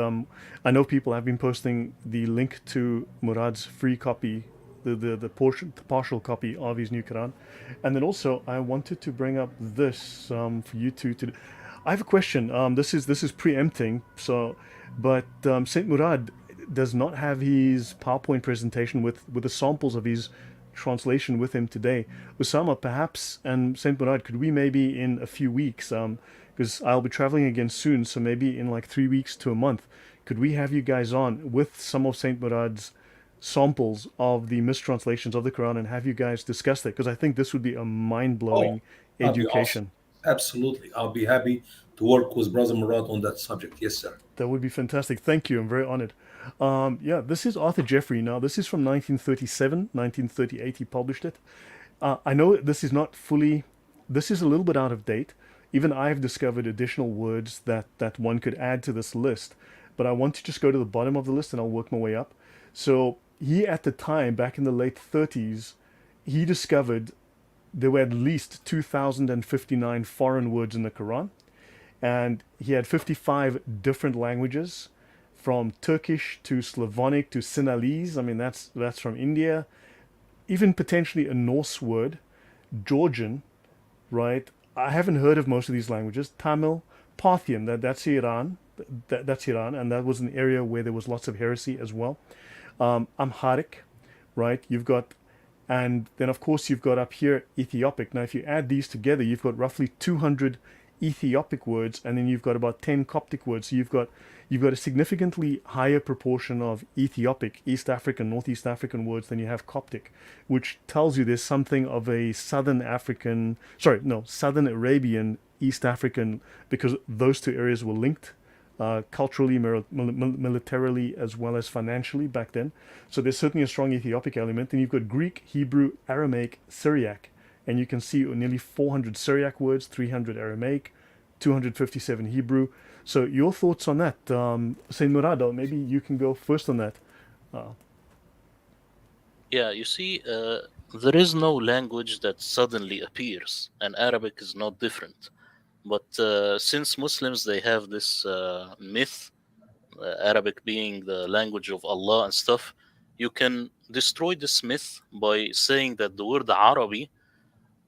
I know people have been posting the link to Murad's free copy, the partial copy of his new Quran. And then also, I wanted to bring up this for you two to. I have a question. This is preempting. So, but Saint Murad does not have his PowerPoint presentation with the samples of his translation with him today. Usama, perhaps, and Saint Murad, could we maybe in a few weeks, because I'll be traveling again soon, so maybe in like 3 weeks to a month, could we have you guys on with some of Saint Murad's samples of the mistranslations of the Quran and have you guys discuss that? Because I think this would be a mind Oh, blowing that'd be awesome. education. Absolutely. I'll be happy to work with Brother Murad on that subject. Yes, sir. That would be fantastic. Thank you. I'm very honored. Yeah, this is Arthur Jeffrey. Now, this is from 1937, 1938. He published it. I know this is not fully, this is a little bit out of date. Even I've discovered additional words that one could add to this list. But I want to just go to the bottom of the list and I'll work my way up. So, he at the time, back in the late 30s, he discovered there were at least 2,059 foreign words in the Quran, and he had 55 different languages, from Turkish to Slavonic to Sinhalese. I mean, that's from India. Even potentially a Norse word, Georgian, right? I haven't heard of most of these languages. Tamil, Parthian, that's Iran. That's Iran, and that was an area where there was lots of heresy as well. Amharic, right? You've got, and then of course you've got up here Ethiopic. Now, if you add these together, you've got roughly 200 Ethiopic words, and then you've got about 10 Coptic words. So you've got a significantly higher proportion of Ethiopic, East African, Northeast African words than you have Coptic, which tells you there's something of a Southern African, sorry, no, Southern Arabian, East African, because those two areas were linked culturally, militarily, as well as financially back then. So there's certainly a strong Ethiopic element. And you've got Greek, Hebrew, Aramaic, Syriac, and you can see nearly 400 Syriac words, 300 Aramaic, 257 Hebrew. So your thoughts on that, Saint Murado? Maybe you can go first on that. Yeah, you see, there is no language that suddenly appears, and Arabic is not different. But since Muslims they have this myth, Arabic being the language of Allah and stuff, you can destroy this myth by saying that the word Arabi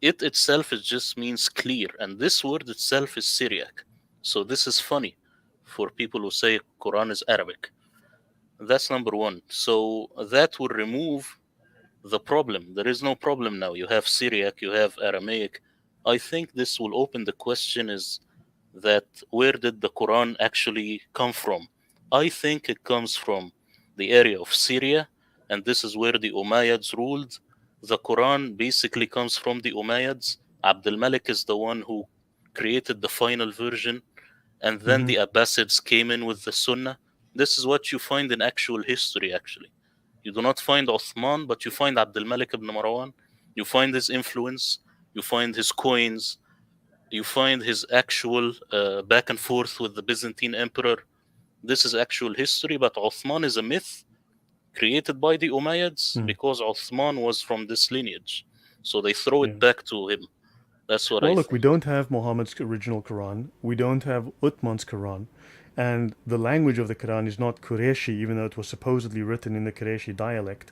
it itself it just means clear, and this word itself is Syriac. So this is funny for people who say Quran is Arabic. That's number one. So that will remove the problem. There is no problem now. You have Syriac, you have Aramaic. I think this will open the question is that where did the Quran actually come from? I think it comes from the area of Syria, and this is where the Umayyads ruled. The Quran basically comes from the Umayyads. Abdul Malik is the one who created the final version, and then the Abbasids came in with the Sunnah. This is what you find in actual history, actually. You do not find Uthman, but you find Abdul Malik ibn Marwan. You find his influence. You find his coins. You find his actual back and forth with the Byzantine emperor. This is actual history, but Uthman is a myth created by the Umayyads because Uthman was from this lineage. So they throw it back to him. That's what I Well, look, think. we don't have Muhammad's original Quran. We don't have Uthman's Quran. And the language of the Quran is not Qurayshi, even though it was supposedly written in the Qurayshi dialect.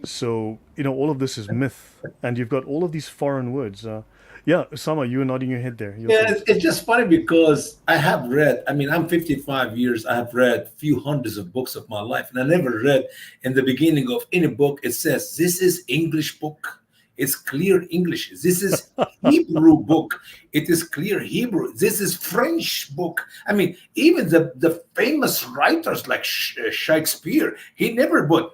So, all of this is myth. And you've got all of these foreign words. Yeah, Usama, you were nodding your head there. Your Yeah, thoughts. it's just funny because I have read, I mean, I'm 55 years, I have read few hundreds of books of my life, and I never read in the beginning of any book, it says, this is English book. It's clear English. This is Hebrew book. It is clear Hebrew. This is French book. I mean, even the famous writers like Shakespeare, he never put,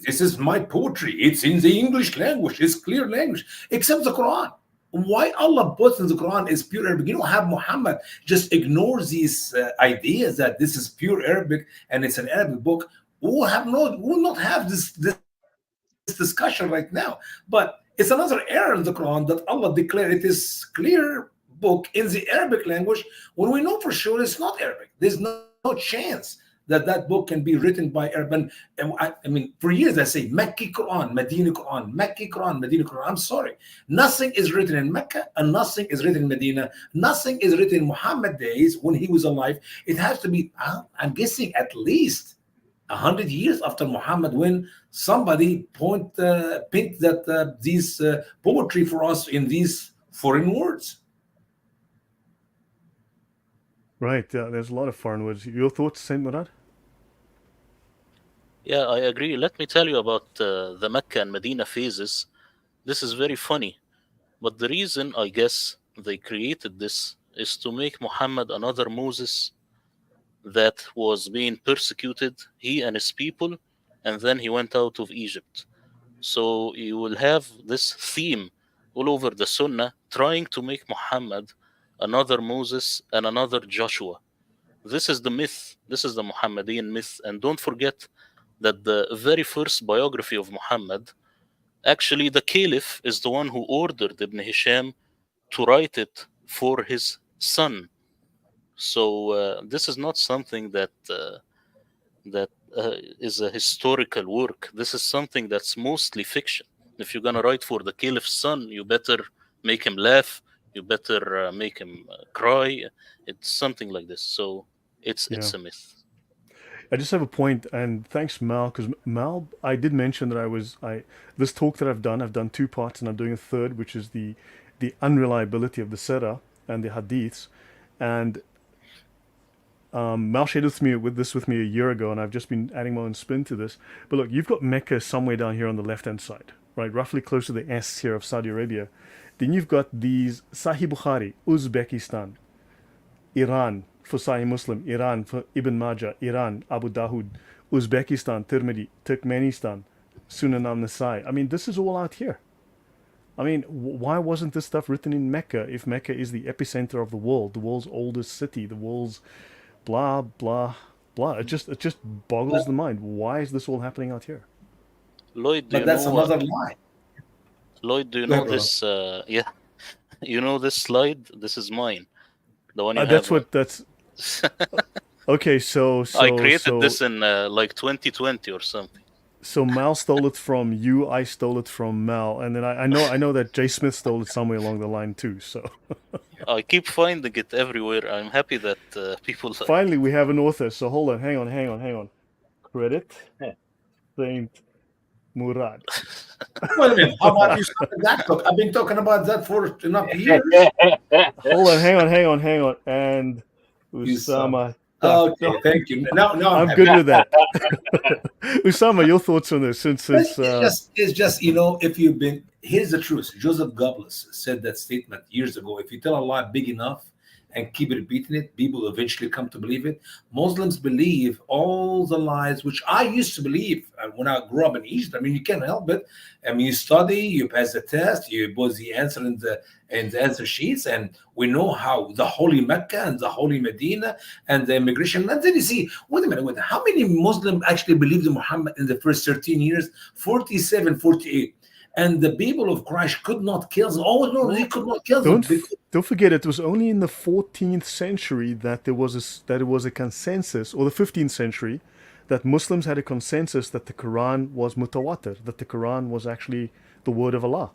this is my poetry. It's in the English language. It's clear language, except the Quran. Why Allah puts in the Quran is pure Arabic. You don't have Muhammad just ignores these ideas that this is pure Arabic and it's an Arabic book. We'll not have this discussion right now. But it's another error in the Quran that Allah declared it is clear book in the Arabic language when we know for sure it's not Arabic. There's no chance that book can be written by Arab. And I mean, for years I say Mecca Quran, Medina Quran, Mecca Quran, Medina Quran. I'm sorry. Nothing is written in Mecca and nothing is written in Medina. Nothing is written in Muhammad days when he was alive. It has to be, I'm guessing, at least 100 years after Muhammad when somebody pinned that these poetry for us in these foreign words. Right, there's a lot of foreign words. Your thoughts, Saint Murad? Yeah, I agree. Let me tell you about the Mecca and Medina phases. This is very funny. But the reason, I guess, they created this is to make Muhammad another Moses that was being persecuted, he and his people, and then he went out of Egypt. So you will have this theme all over the Sunnah trying to make Muhammad another Moses and another Joshua. This is the myth. This is the Muhammadan myth. And don't forget that the very first biography of Muhammad, actually the Caliph is the one who ordered Ibn Hisham to write it for his son. So this is not something that is a historical work. This is something that's mostly fiction. If you're gonna write for the Caliph's son, you better make him laugh. You better make him cry. It's something like this. So it's a myth. I just have a point, and thanks Mal, because Mal, I did mention that this talk that I've done 2 parts, and I'm doing a third, which is the unreliability of the Sirah and the Hadiths, and Mal shared with me a year ago, and I've just been adding my own spin to this. But look, you've got Mecca somewhere down here on the left-hand side, right, roughly close to the S here of Saudi Arabia. Then you've got these Sahih Bukhari, Uzbekistan, Iran for Sahih Muslim, Iran for Ibn Majah, Iran, Abu Dawud, Uzbekistan, Tirmidhi, Turkmenistan, Sunan al-Nasai. I mean, this is all out here. I mean, why wasn't this stuff written in Mecca if Mecca is the epicenter of the world's oldest city, the world's blah, blah, blah. It just boggles the mind. Why is this all happening out here? Lloyd, But that's another lie. Lloyd, do you know this? Yeah, you know this slide? This is mine. The one you have. That's what that's. Okay, so I created this in like 2020 or something. So Mal stole it from you. I stole it from Mal, and then I know that Jay Smith stole it somewhere along the line too. So I keep finding it everywhere. I'm happy that people. Finally, we have an author. So hold on, hang on. Credit Saint Murad. Wait a minute. How about Usama Dakdok? I've been talking about that for enough years. Hold on, hang on. And Usama. Usama Okay, Dakdok. thank you. Now I'm I'm happy. good with that. Usama, your thoughts on this? Since It's just if you've been, here's the truth. Joseph Goebbels said that statement years ago. If you tell a lie big enough and keep repeating it, people eventually come to believe it. Muslims believe all the lies, which I used to believe when I grew up in Egypt. I mean, you can't help it. I mean, you study, you pass the test, you put the answer in the answer sheets, and we know how the Holy Mecca and the Holy Medina and the immigration. And then you see, wait a minute, how many Muslims actually believed in Muhammad in the first 13 years? 47, 48. And the people of Christ could not kill them. Oh no, they could not kill them. don't forget, it was only in the 14th century that there was a consensus, or the 15th century, that Muslims had a consensus that the Quran was mutawatir, that the Quran was actually the word of Allah.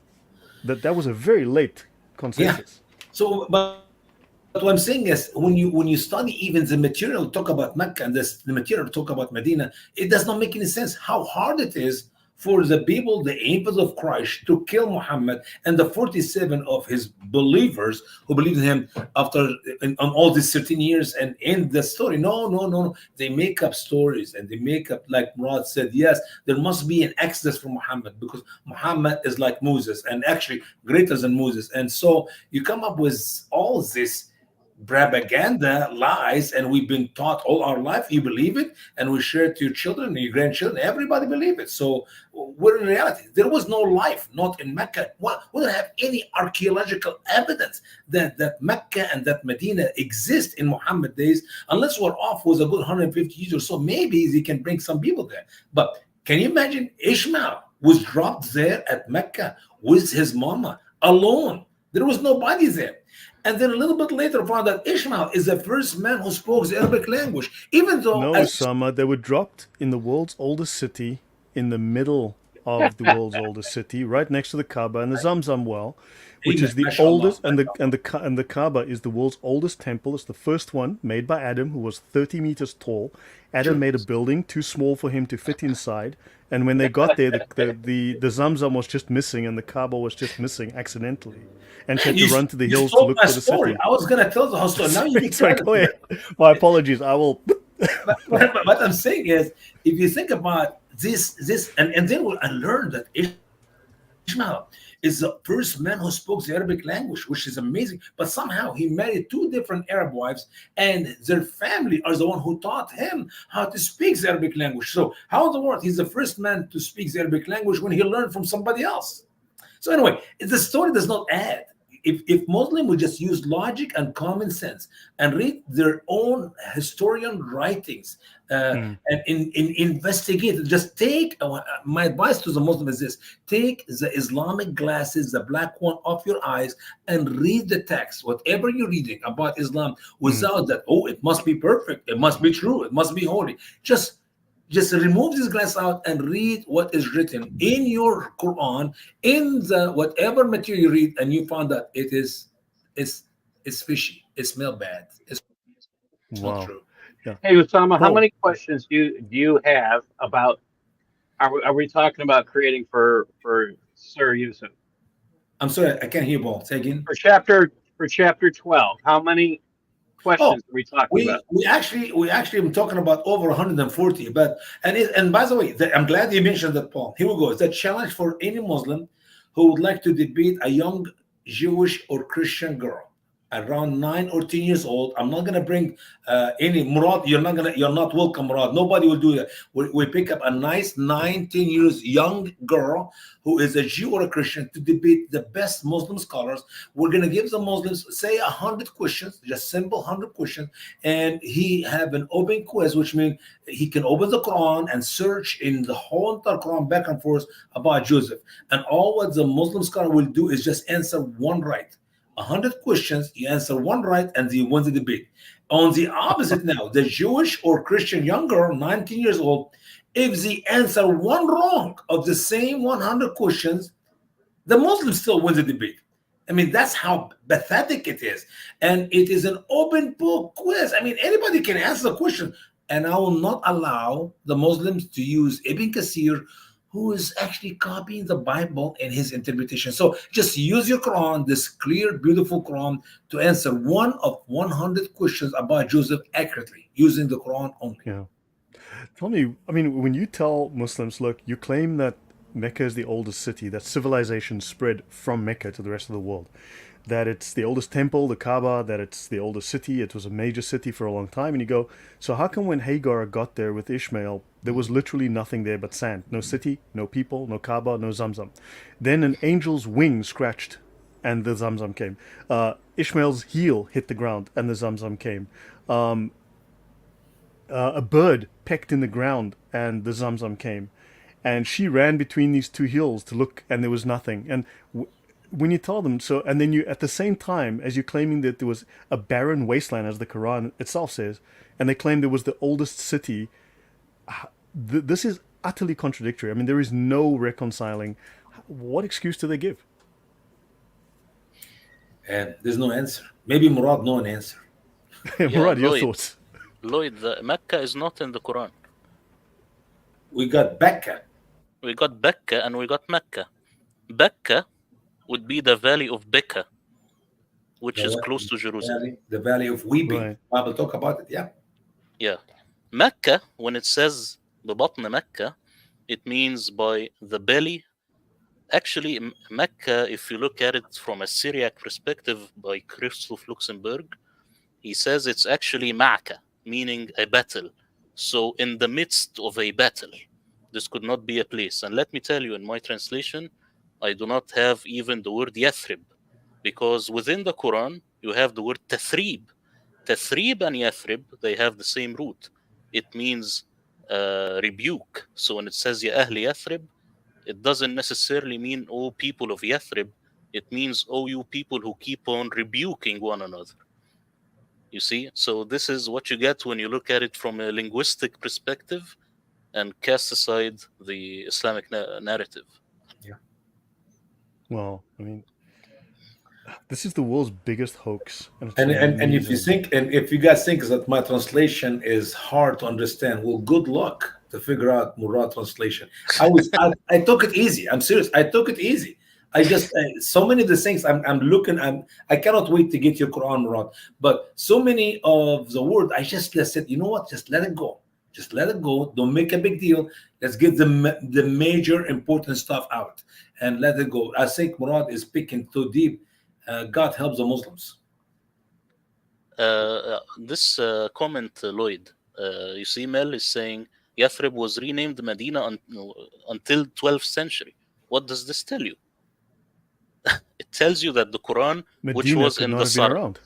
That was a very late consensus. Yeah. So, but what I'm saying is, when you study even the material talk about Mecca and the material talk about Medina, it does not make any sense how hard it is for the people, the angels of Christ, to kill Muhammad and the 47 of his believers who believed in him on all these 13 years and end the story. No. They make up stories, and they make up, like Murad said, yes, there must be an exodus from Muhammad, because Muhammad is like Moses and actually greater than Moses. And so you come up with all this propaganda lies, and we've been taught all our life, you believe it, and we share it to your children and your grandchildren, everybody believe it. So we're in reality, there was no life, not in Mecca. We don't have any archaeological evidence that Mecca and that Medina exist in Muhammad days, unless we're off with a good 150 years or so. Maybe they can bring some people there, but can you imagine Ishmael was dropped there at Mecca with his mama alone? There was nobody there. And then a little bit later, found that Ishmael is the first man who spoke the Arabic language. Even though, no, Osama, they were dropped in the world's oldest city, in the middle of the world's oldest city, right next to the Kaaba and the Zamzam well, which is the oldest, and the Kaaba is the world's oldest temple. It's the first one made by Adam, who was 30 meters tall. Adam made a building too small for him to fit inside, and when they got there, the Zamzam was just missing, and the Kaaba was just missing accidentally, and she had to run to the hills to look for the city. I was going to tell the whole story. Now you Sorry, go ahead. My apologies. I will. But what I'm saying is, if you think about this, and then we'll learn that Ishmael is the first man who spoke the Arabic language, which is amazing. But somehow he married two different Arab wives, and their family are the one who taught him how to speak the Arabic language. So how in the world he's the first man to speak the Arabic language when he learned from somebody else? So anyway, the story does not add. If Muslim would just use logic and common sense and read their own historian writings and investigate, just take, my advice to the Muslim is this: take the Islamic glasses, the black one, off your eyes and read the text, whatever you're reading about Islam, without that, oh, it must be perfect, it must be true, it must be holy. Just remove this glass out and read what is written in your Quran, in the whatever material you read, and you find that it's fishy, it smells bad, it's not true. Yeah. Hey, Usama, how many questions do you have about? Are we talking about creating for Sir Yusuf? I'm sorry, I can't hear you, Paul. Say again. For chapter 12, how many questions are we talking about? We actually am talking about over 140. But and by the way, I'm glad you mentioned that, Paul. Here we go. It's a challenge for any Muslim who would like to debate a young Jewish or Christian girl around 9 or 10 years old. I'm not going to bring any Murad. You're not welcome, Murad. Nobody will do that. We pick up a nice 9, 10 years young girl who is a Jew or a Christian to debate the best Muslim scholars. We're going to give the Muslims, say, 100 questions, just simple 100 questions, and he have an open quiz, which means he can open the Quran and search in the whole entire Quran back and forth about Joseph. And all what the Muslim scholar will do is just answer one right. 100 questions, you answer one right, and you win the debate. On the opposite now, the Jewish or Christian young girl, 19 years old, if they answer one wrong of the same 100 questions, the Muslim still wins the debate. I mean, that's how pathetic it is. And it is an open book quiz. I mean, anybody can answer the question. And I will not allow the Muslims to use Ibn Kathir, who is actually copying the Bible in his interpretation. So just use your Quran, this clear, beautiful Quran, to answer one of 100 questions about Joseph accurately using the Quran only. Yeah. Tell me, I mean, when you tell Muslims, look, you claim that Mecca is the oldest city, that civilization spread from Mecca to the rest of the world, that it's the oldest temple, the Kaaba, that it's the oldest city, it was a major city for a long time, and you go, so how come when Hagar got there with Ishmael, there was literally nothing there but sand? No city, no people, no Kaaba, no Zamzam. Then an angel's wing scratched, and the Zamzam came. Ishmael's heel hit the ground, and the Zamzam came. A bird pecked in the ground and the Zamzam came. And she ran between these two hills to look, and there was nothing. And when you tell them so, and then you, at the same time as you're claiming that there was a barren wasteland, as the Quran itself says, and they claim there was the oldest city, this is utterly contradictory. I mean, there is no reconciling. What excuse do they give? And there's no answer. Maybe Murad know an answer. Murad, your Lloyd, thoughts? Lloyd, Mecca is not in the Quran. We got Becca. We got Becca and we got Mecca. Becca would be the valley of Becca, which is close to Jerusalem. The valley of weeping. Right. Bible talk about it. Yeah. Yeah. Mecca, when it says ببطن Mecca, it means by the belly. Actually, Mecca, if you look at it from a Syriac perspective by Christoph Luxemburg, he says it's actually Ma'ka, meaning a battle. So in the midst of a battle, this could not be a place. And let me tell you, in my translation, I do not have even the word Yathrib, because within the Quran, you have the word Tathrib. Tathrib and Yathrib, they have the same root. It means rebuke. So when it says Ya Ahli Yathrib, it doesn't necessarily mean, oh, people of Yathrib. It means, oh, you people who keep on rebuking one another. You see? So this is what you get when you look at it from a linguistic perspective and cast aside the Islamic narrative. Yeah. Well, I mean, this is the world's biggest hoax. And if you think, and if you guys think that my translation is hard to understand, well, good luck to figure out Murad translation. I took it easy. I'm serious. I took it easy. I just so many of the things I'm looking. I cannot wait to get your Quran, Murad. But so many of the word, I just said, you know what? Just let it go. Just let it go. Don't make a big deal. Let's get the major important stuff out and let it go. I think Murad is picking too deep. God help the Muslims. This comment, Lloyd, you see, Mel is saying Yathrib was renamed Medina until 12th century. What does this tell you? It tells you that the Quran, Medina which was could in not the have been around.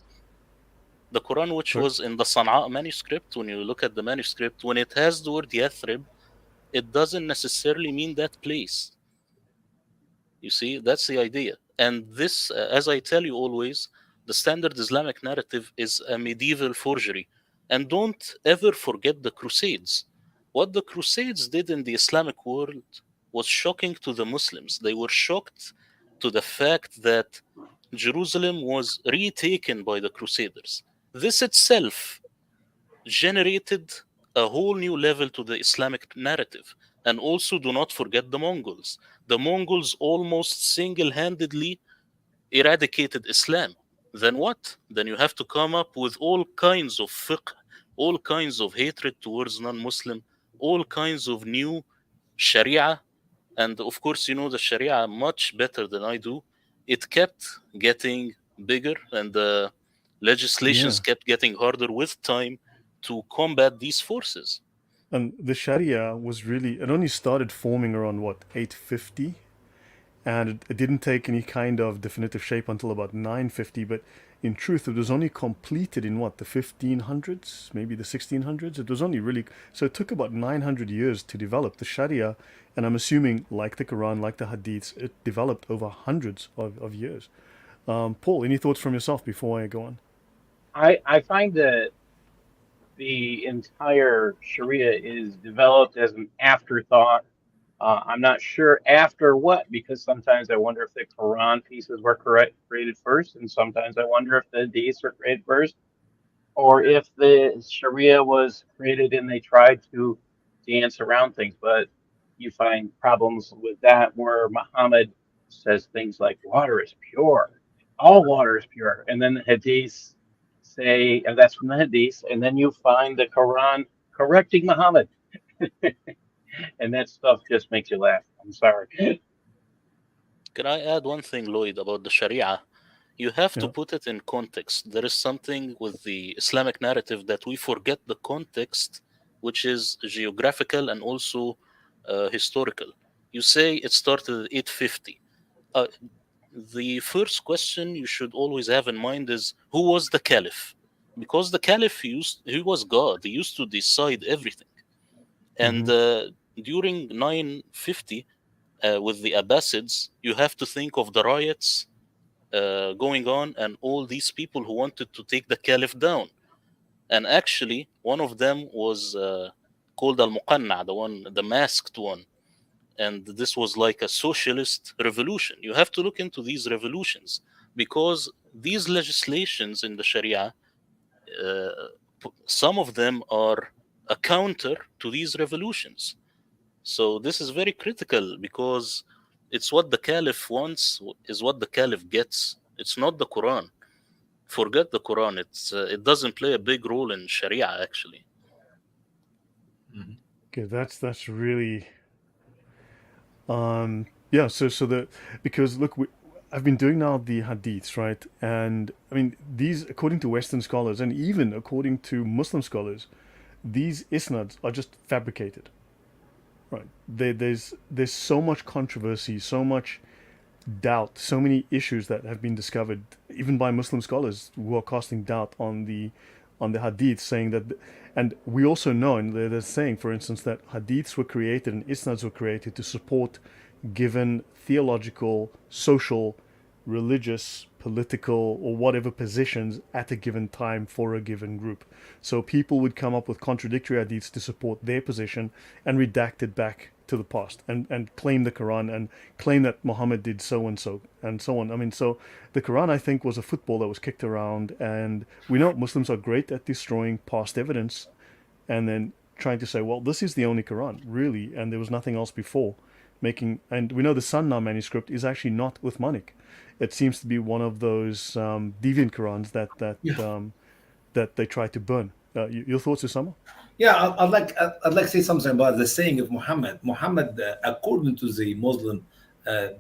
The Quran, which was in the Sana'a manuscript, when you look at the manuscript, when it has the word Yathrib, it doesn't necessarily mean that place. You see, that's the idea. And this, as I tell you always, the standard Islamic narrative is a medieval forgery. And don't ever forget the Crusades. What the Crusades did in the Islamic world was shocking to the Muslims. They were shocked to the fact that Jerusalem was retaken by the Crusaders. This itself generated a whole new level to the Islamic narrative. And also, do not forget the Mongols. The Mongols almost single-handedly eradicated Islam. Then what? Then you have to come up with all kinds of fiqh, all kinds of hatred towards non-Muslim, all kinds of new Sharia. And of course, you know the Sharia much better than I do. It kept getting bigger, and the legislations kept getting harder with time to combat these forces. And the Sharia was really, it only started forming around what, 850? And it didn't take any kind of definitive shape until about 950. But in truth, it was only completed in what, the 1500s, maybe the 1600s? It was only really, so it took about 900 years to develop the Sharia. And I'm assuming, like the Quran, like the Hadiths, it developed over hundreds of years. Paul, any thoughts from yourself before I go on? I find that the entire Sharia is developed as an afterthought. I'm not sure after what, because sometimes I wonder if the Quran pieces were created first, and sometimes I wonder if the Hadiths were created first, or if the Sharia was created and they tried to dance around things. But you find problems with that where Muhammad says things like water is pure, all water is pure, and then the hadiths say, and that's from the hadiths, and then you find the Quran correcting Muhammad, and that stuff just makes you laugh. I'm sorry. Can I add one thing, Lloyd, about the Sharia? You have to Yeah. put it in context. There is something with the Islamic narrative that we forget the context, which is geographical and also historical. You say it started at 850. Uh, the first question you should always have in mind is who was the caliph? Because the caliph he was God. He used to decide everything. And during 950, with the Abbasids, you have to think of the riots going on and all these people who wanted to take the caliph down. And actually, one of them was called Al Muqanna, the masked one. And this was like a socialist revolution. You have to look into these revolutions because these legislations in the Sharia, uh, some of them are a counter to these revolutions. So this is very critical because it's what the caliph wants is what the caliph gets. It's not the Quran. Forget the Quran. It doesn't play a big role in Sharia actually. Okay, that's really yeah. So the because look, I've been doing now the hadiths, right? And I mean these, according to Western scholars and even according to Muslim scholars, these isnads are just fabricated, right? There's so much controversy, so much doubt, so many issues that have been discovered, even by Muslim scholars who are casting doubt on the hadith, saying that, and we also know, and they're saying, for instance, that hadiths were created and isnads were created to support given theological, social, religious, political, or whatever positions at a given time for a given group. So people would come up with contradictory hadiths to support their position and redact it back to the past and claim the Quran and claim that Muhammad did so and so and so on. I mean, so the Quran, I think, was a football that was kicked around, and we know Muslims are great at destroying past evidence and then trying to say, well, this is the only Quran, really, and there was nothing else before. And we know the Sunnah manuscript is actually not Uthmanic. It seems to be one of those deviant Qurans that they try to burn. Your thoughts, Usama? Yeah, I'd like to say something about the saying of Muhammad. Muhammad, according to the Muslim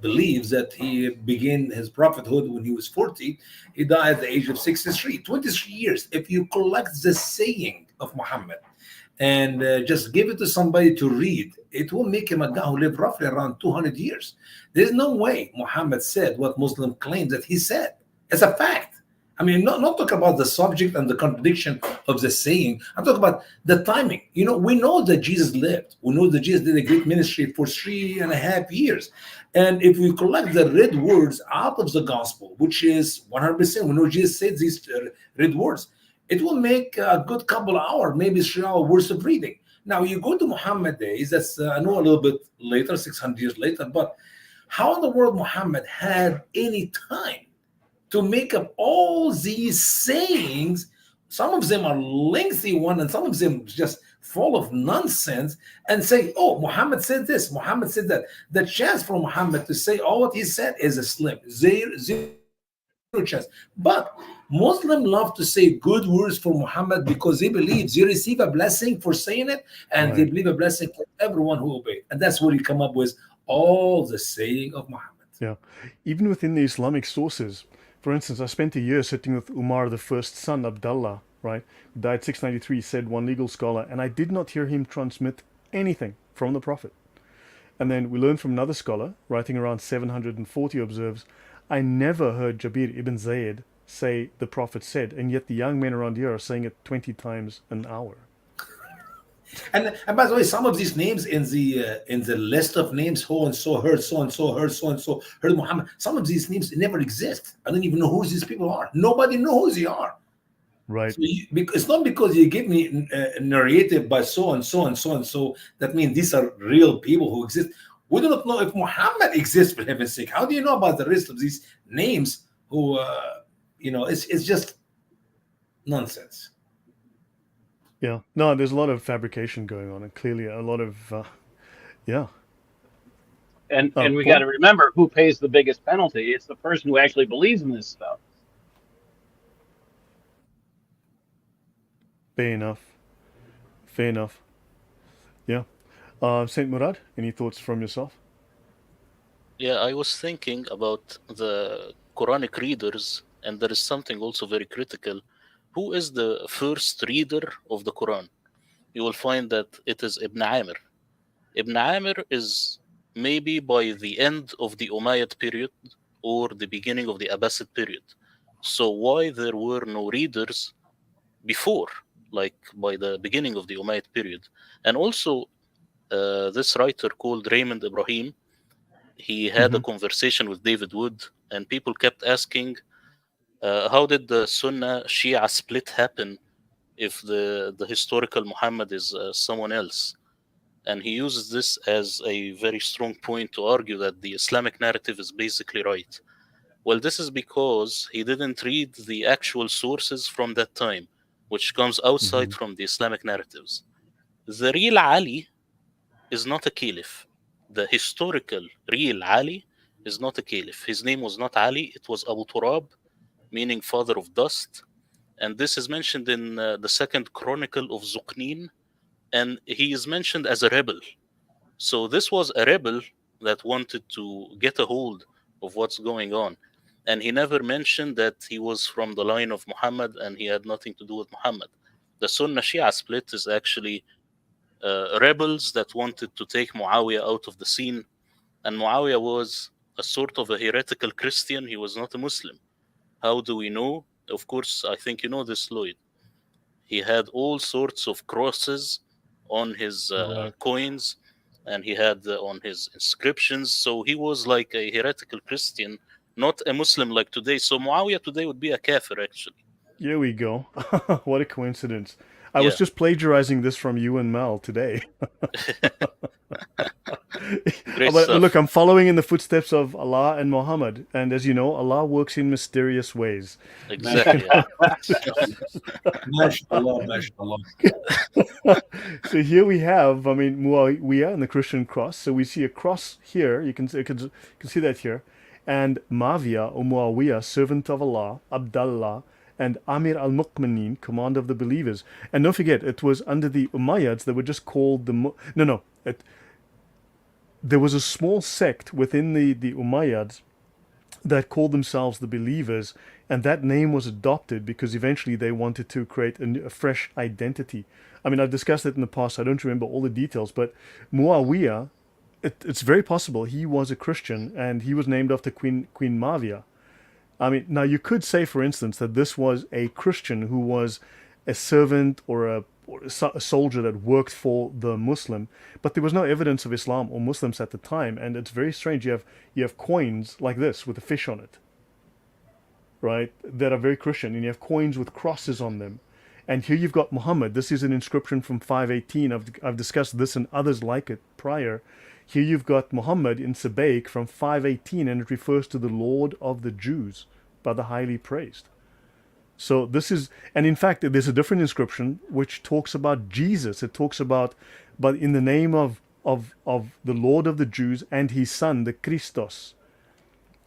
believes that he began his prophethood when he was 40. He died at the age of 63, 23 years. If you collect the saying of Muhammad and just give it to somebody to read, it will make him a guy who lived roughly around 200 years. There's no way Muhammad said what Muslim claims that he said. It's a fact. I mean, not talk about the subject and the contradiction of the saying. I'm talking about the timing. You know, we know that Jesus lived. We know that Jesus did a great ministry for 3.5 years. And if we collect the red words out of the gospel, which is 100%, we know Jesus said these red words, it will make a good couple of hours, maybe 3 hours worth of reading. Now, you go to Muhammad days, that's, I know, a little bit later, 600 years later, but how in the world Muhammad had any time to make up all these sayings? Some of them are lengthy one, and some of them just full of nonsense, and say, oh, Muhammad said this, Muhammad said that. The chance for Muhammad to say all what he said is a slim, zero chance. But Muslims love to say good words for Muhammad because they believe they receive a blessing for saying it, and they Right. believe a blessing for everyone who obey. And that's where you come up with all the saying of Muhammad. Yeah. Even within the Islamic sources, for instance, I spent a year sitting with Umar the first's son, Abdullah, right, who died 693, said one legal scholar, and I did not hear him transmit anything from the Prophet. And then we learned from another scholar, writing around 740, observes, I never heard Jabir ibn Zayd say the Prophet said, and yet the young men around here are saying it 20 times an hour. And by the way, some of these names in the list of names, so and so heard, so and so heard, so and so heard Muhammad. Some of these names never exist. I don't even know who these people are. Nobody knows who they are. Right. So it's not because you give me a narrative by so and so and so and so that means these are real people who exist. We do not know if Muhammad exists, for heaven's sake. How do you know about the rest of these names who, it's just nonsense. Yeah. No, there's a lot of fabrication going on, and clearly a lot of, yeah. And we got Paul? to remember who pays the biggest penalty. It's the person who actually believes in this stuff. Fair enough. Fair enough. Yeah. Saint Murad, any thoughts from yourself? Yeah, I was thinking about the Quranic readers, and there is something also very critical. Who is the first reader of the Quran? You will find that it is Ibn Amir. Ibn Amir is maybe by the end of the Umayyad period or the beginning of the Abbasid period. So why there were no readers before, like by the beginning of the Umayyad period? And also, this writer called Raymond Ibrahim, he had a Mm-hmm. conversation with David Wood, and people kept asking, how did the Sunnah Shia split happen if the historical Muhammad is someone else? And he uses this as a very strong point to argue that the Islamic narrative is basically right. Well, this is because he didn't read the actual sources from that time, which comes outside Mm-hmm. from the Islamic narratives. The real Ali is not a caliph. The historical real Ali is not a caliph. His name was not Ali, it was Abu Turab, meaning father of dust. And this is mentioned in the second chronicle of Zuqnin, and he is mentioned as a rebel. So this was a rebel that wanted to get a hold of what's going on. And he never mentioned that he was from the line of Muhammad and he had nothing to do with Muhammad. The Sunnah Shia split is actually rebels that wanted to take Muawiyah out of the scene. And Muawiyah was a sort of a heretical Christian. He was not a Muslim. How do we know? Of course, I think you know this, Lloyd. He had all sorts of crosses on his Right. coins, and he had on his inscriptions. So he was like a heretical Christian, not a Muslim like today. So Muawiyah today would be a kafir, actually. Here we go. What a coincidence. I was Yeah, just plagiarizing this from you and Mel today. great But look, stuff. I'm following in the footsteps of Allah and Muhammad. And as you know, Allah works in mysterious ways. Exactly. Yeah. MashaAllah, MashaAllah. So here we have, I mean, Muawiyah and the Christian cross. So we see a cross here. You can see that here. And Mavia or Muawiyah, servant of Allah, Abdallah, and Amir al-Muqminin, commander of the believers. And don't forget, it was under the Umayyads that were just called the... No, no. There was a small sect within the Umayyads that called themselves the believers, and that name was adopted because eventually they wanted to create a fresh identity. I mean, I've discussed it in the past. I don't remember all the details, but Muawiyah, it's very possible he was a Christian and he was named after Queen Mavia. I mean, now you could say, for instance, that this was a Christian who was a servant or a soldier that worked for the Muslim, but there was no evidence of Islam or Muslims at the time, and it's very strange. You have coins like this with a fish on it, right? That are very Christian, and you have coins with crosses on them. And here you've got Muhammad. This is an inscription from 518. I've discussed this and others like it prior. Here you've got Muhammad in Sabaik from 518, and it refers to the Lord of the Jews, by the highly praised. So this is, and in fact, there's a different inscription which talks about Jesus. It talks about, but in the name of the Lord of the Jews and his son, the Christos.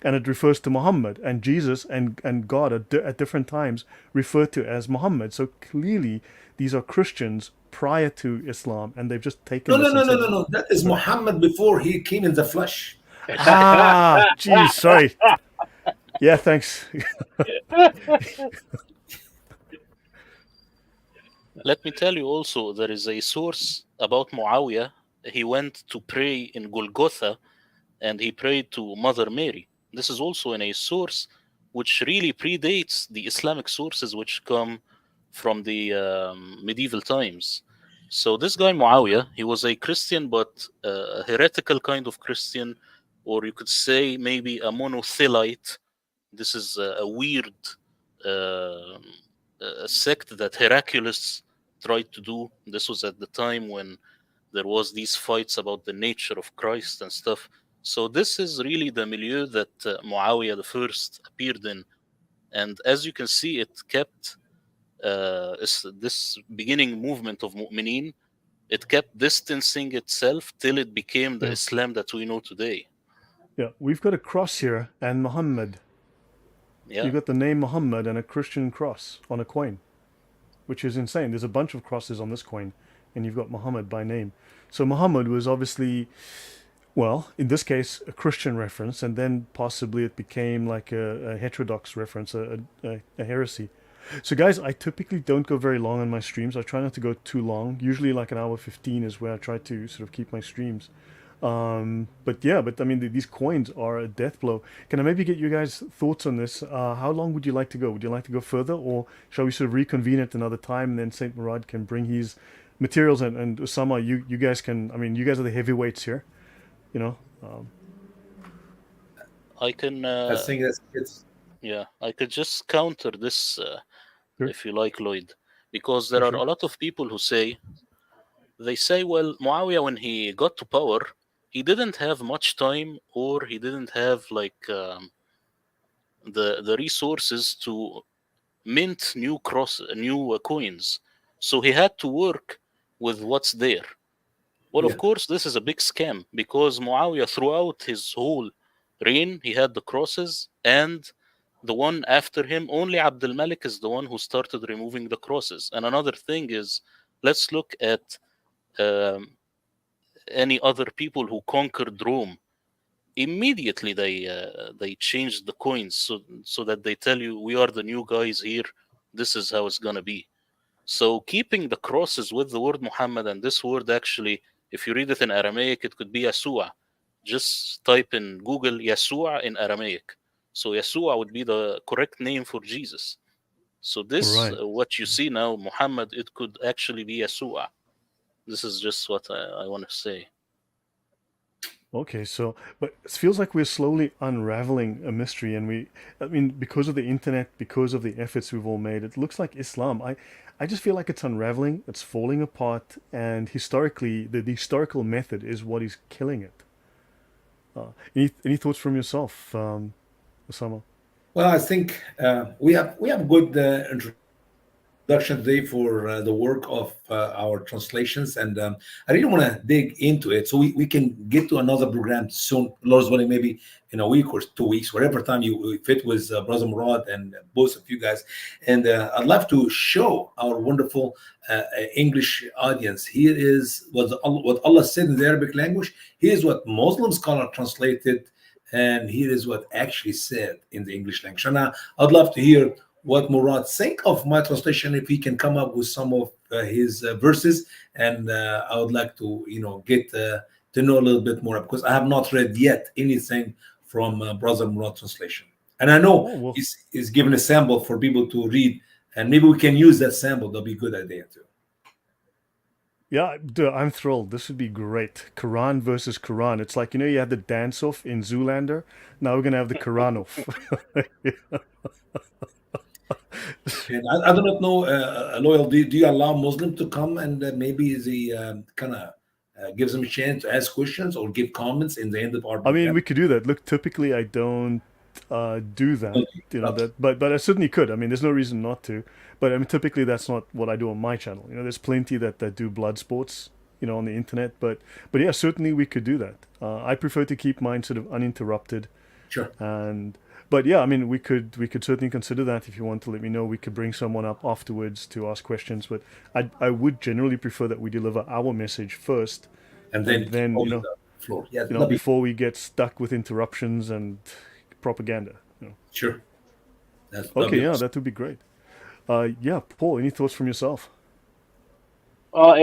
And it refers to Muhammad, and Jesus and God at different times referred to as Muhammad. So clearly, these are Christians prior to Islam, and they've just taken No, no, this no, and no, said, no, no. That is Muhammad before he came in the flesh. ah, geez, sorry. Yeah, thanks. Let me tell you also, there is a source about Muawiyah. He went to pray in Golgotha and he prayed to Mother Mary. This is also in a source which really predates the Islamic sources which come from the medieval times. So this guy Muawiyah, he was a Christian, but a heretical kind of Christian, or you could say maybe a monothelite. This is a weird um sect that Heraclius tried to do. This was at the time when there was these fights about the nature of Christ and stuff. So this is really the milieu that Muawiyah the first appeared in, and as you can see, it kept this beginning movement of Mu'mineen. It kept distancing itself till it became the Yeah. Islam that we know today. Yeah, we've got a cross here and Muhammad. Yeah. You've got the name Muhammad and a Christian cross on a coin, which is insane. There's a bunch of crosses on this coin, and you've got Muhammad by name. So Muhammad was obviously, well, in this case, a Christian reference, and then possibly it became like a heterodox reference, a heresy. So, guys, I typically don't go very long on my streams. I try not to go too long. Usually, like an hour 15 is where I try to sort of keep my streams. But yeah, but I mean, these coins are a death blow. Can I maybe get you guys' thoughts on this? How long would you like to go? Would you like to go further, or shall we sort of reconvene at another time, and then Saint Murad can bring his materials, and Usama, you guys can. I mean, you guys are the heavyweights here, you know. I can. I think it's Yeah, I could just counter this, Sure. if you like, Lloyd, because there are Sure. a lot of people who say, well, Muawiyah, when he got to power, he didn't have much time, or he didn't have like the resources to mint new coins, so he had to work with what's there. Well, yeah, of course, this is a big scam, because Muawiyah, throughout his whole reign, he had the crosses, and the one after him, only Abdul Malik is the one who started removing the crosses. And another thing is, let's look at um, any other people who conquered Rome. Immediately, they changed the coins, so that they tell you, we are the new guys here. This is how it's gonna be. So keeping the crosses with the word Muhammad, and this word actually, if you read it in Aramaic, it could be Yasua. Just type in Google Yasua in Aramaic. So Yasua would be the correct name for Jesus. So this, Right. what you see now, Muhammad, it could actually be Yasua. This is just what I want to say. Okay, so but it feels like we're slowly unraveling a mystery, and I mean, because of the internet, because of the efforts we've all made, it looks like Islam. I just feel like it's unraveling, it's falling apart, and historically, the historical method is what is killing it. Any thoughts from yourself, Osama? well, I think we have good introduction today for the work of our translations, and I really want to dig into it so we can get to another program soon. Lord's willing, maybe in a week or 2 weeks, whatever time you fit with Brother Murad and both of you guys. And I'd love to show our wonderful English audience. Here is what Allah said in the Arabic language. Here's what Muslim scholar translated, and here is what actually said in the English language. And I'd love to hear what Murad think of my translation, if he can come up with some of his verses. And I would like to, get to know a little bit more, because I have not read yet anything from Brother Murad translation. And I know Oh well, he's given a sample for people to read, and maybe we can use that sample. That'll be a good idea too. yeah, I'm thrilled. This would be great. Quran versus Quran. It's like, you had the dance off in Zoolander. Now we're gonna have the Quran off. And I do not know, Loyal, do you allow Muslim to come, and maybe the kind of gives them a chance to ask questions or give comments in the end of our I mean, program? we could do that. Look, typically I don't do that, Okay. that, but I certainly could. I mean, there's no reason not to. But I mean, typically that's not what I do on my channel. There's plenty that do blood sports, on the internet. But yeah, certainly we could do that. I prefer to keep mine sort of uninterrupted, Sure. and but yeah, I mean, we could certainly consider that. If you want to let me know, we could bring someone up afterwards to ask questions. But I would generally prefer that we deliver our message first, And and then then open the floor. Yeah, before we get stuck with interruptions and propaganda. sure. That'd Okay, be yeah, awesome. that would be great. Yeah, Paul, any thoughts from yourself? Well,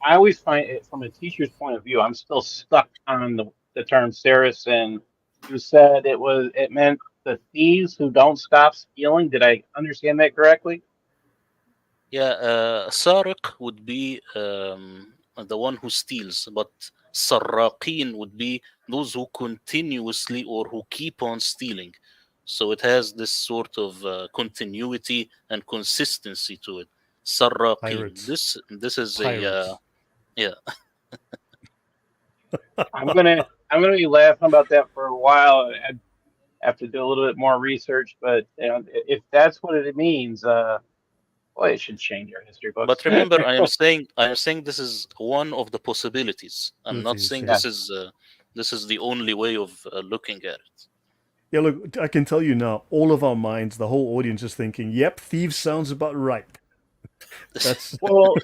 I always find it from a teacher's point of view. I'm still stuck on the term Saracen. You said it meant the thieves who don't stop stealing. Did I understand that correctly? Yeah, Sariq would be the one who steals, but Sarraqin would be those who continuously or who keep on stealing. So it has this sort of continuity and consistency to it. Sarraqin. Pirates. This is a Pirates. yeah. I'm gonna be laughing about that for a while. I have to do a little bit more research, but if that's what it means, boy, it should change our history books. But remember, I am saying this is one of the possibilities. I'm not Abilities, saying yeah. this is This is the only way of looking at it. Yeah, look, I can tell you now, all of our minds, the whole audience is thinking, "Yep, thieves sounds about right." That's Well,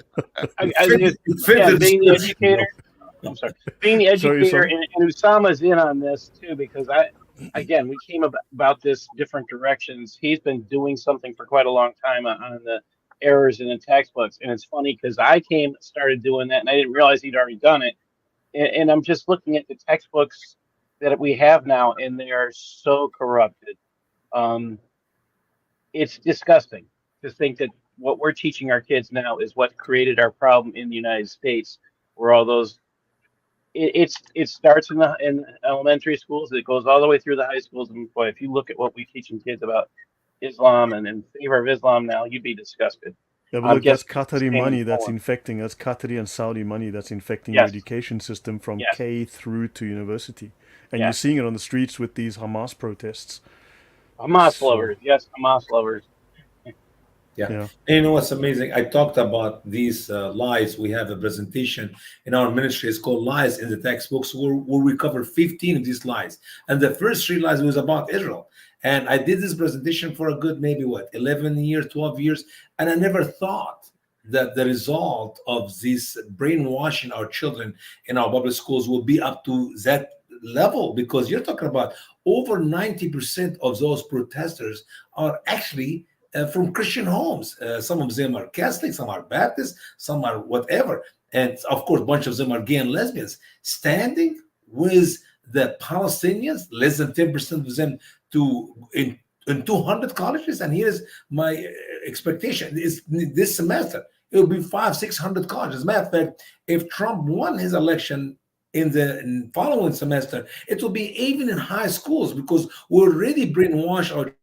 It fit yeah, the being the description, educator, I'm sorry, being the sorry, educator, Usama. and Usama's in on this too, because again, we came about this different directions. He's been doing something for quite a long time on the errors in the textbooks, and it's funny because started doing that, and I didn't realize he'd already done it. And I'm just looking at the textbooks that we have now, and they are so corrupted. Um, it's disgusting to think that what we're teaching our kids now is what created our problem in the United States, where all those it starts in elementary schools, it goes all the way through the high schools, and boy, if you look at what we teaching kids about Islam and in favor of Islam now, you'd be disgusted. Yeah, but I'm look, that's guessing it's the Qatari same in money that's Poland. infecting us. Qatari and Saudi money that's infecting your Yes, education system from yes, K through to university, and you're yes. seeing it on the streets with these Hamas protests. Hamas So lovers, yes, Hamas lovers. Yeah. yeah, And you know what's amazing? I talked about these lies. We have a presentation in our ministry. It's called Lies in the Textbooks, where we cover 15 of these lies. And the first three lies was about Israel. And I did this presentation for a good, maybe what, 11 years, 12 years. And I never thought that the result of this brainwashing our children in our public schools will be up to that level, because you're talking about over 90% of those protesters are actually from Christian homes. Some of them are Catholic, some are Baptist, some are whatever. And of course, a bunch of them are gay and lesbians, standing with the Palestinians, less than 10% of them in 200 colleges. And here's my expectation is this semester, it will be 500-600 colleges. As a matter of fact, if Trump won his election in the following semester, it will be even in high schools, because we already brainwashed our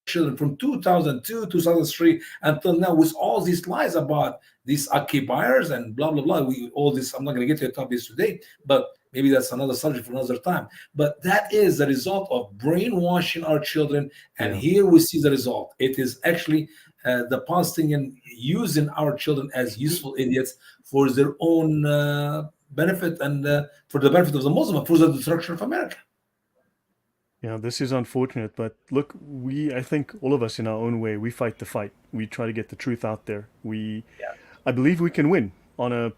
children from 2002, 2003 until now with all these lies about these occupiers and blah blah blah. All this, I'm not going to get to the topic today, but maybe that's another subject for another time. But that is the result of brainwashing our children, and yeah, here we see the result. It is actually the Palestinian using our children as useful idiots for their own benefit, and for the benefit of the Muslim, for the destruction of America. yeah. This is unfortunate, but look, I think all of us in our own way, we fight the fight. We try to get the truth out there. Yeah. I believe we can win on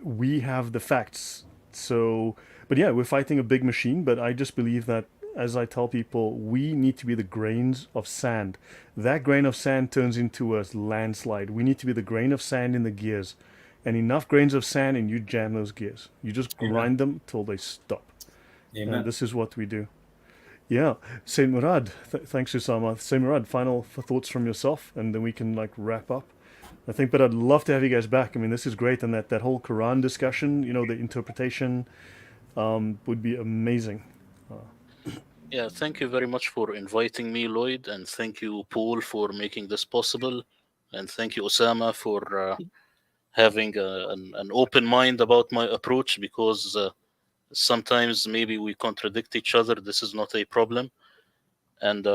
we have the facts. So, but yeah, we're fighting a big machine, but I just believe that, as I tell people, we need to be the grains of sand. That grain of sand turns into a landslide. We need to be the grain of sand in the gears. And enough grains of sand and you jam those gears. You just Amen. grind them till they stop. And Amen. this is what we do. Yeah. Saint Murad, thanks Usama. Saint Murad, final thoughts from yourself, and then we can wrap up. I think, but I'd love to have you guys back. I mean, this is great, and that whole Quran discussion, the interpretation, would be amazing. Yeah, thank you very much for inviting me, Lloyd, and thank you, Paul, for making this possible, and thank you, Osama, for having an open mind about my approach, because sometimes maybe we contradict each other. This is not a problem. And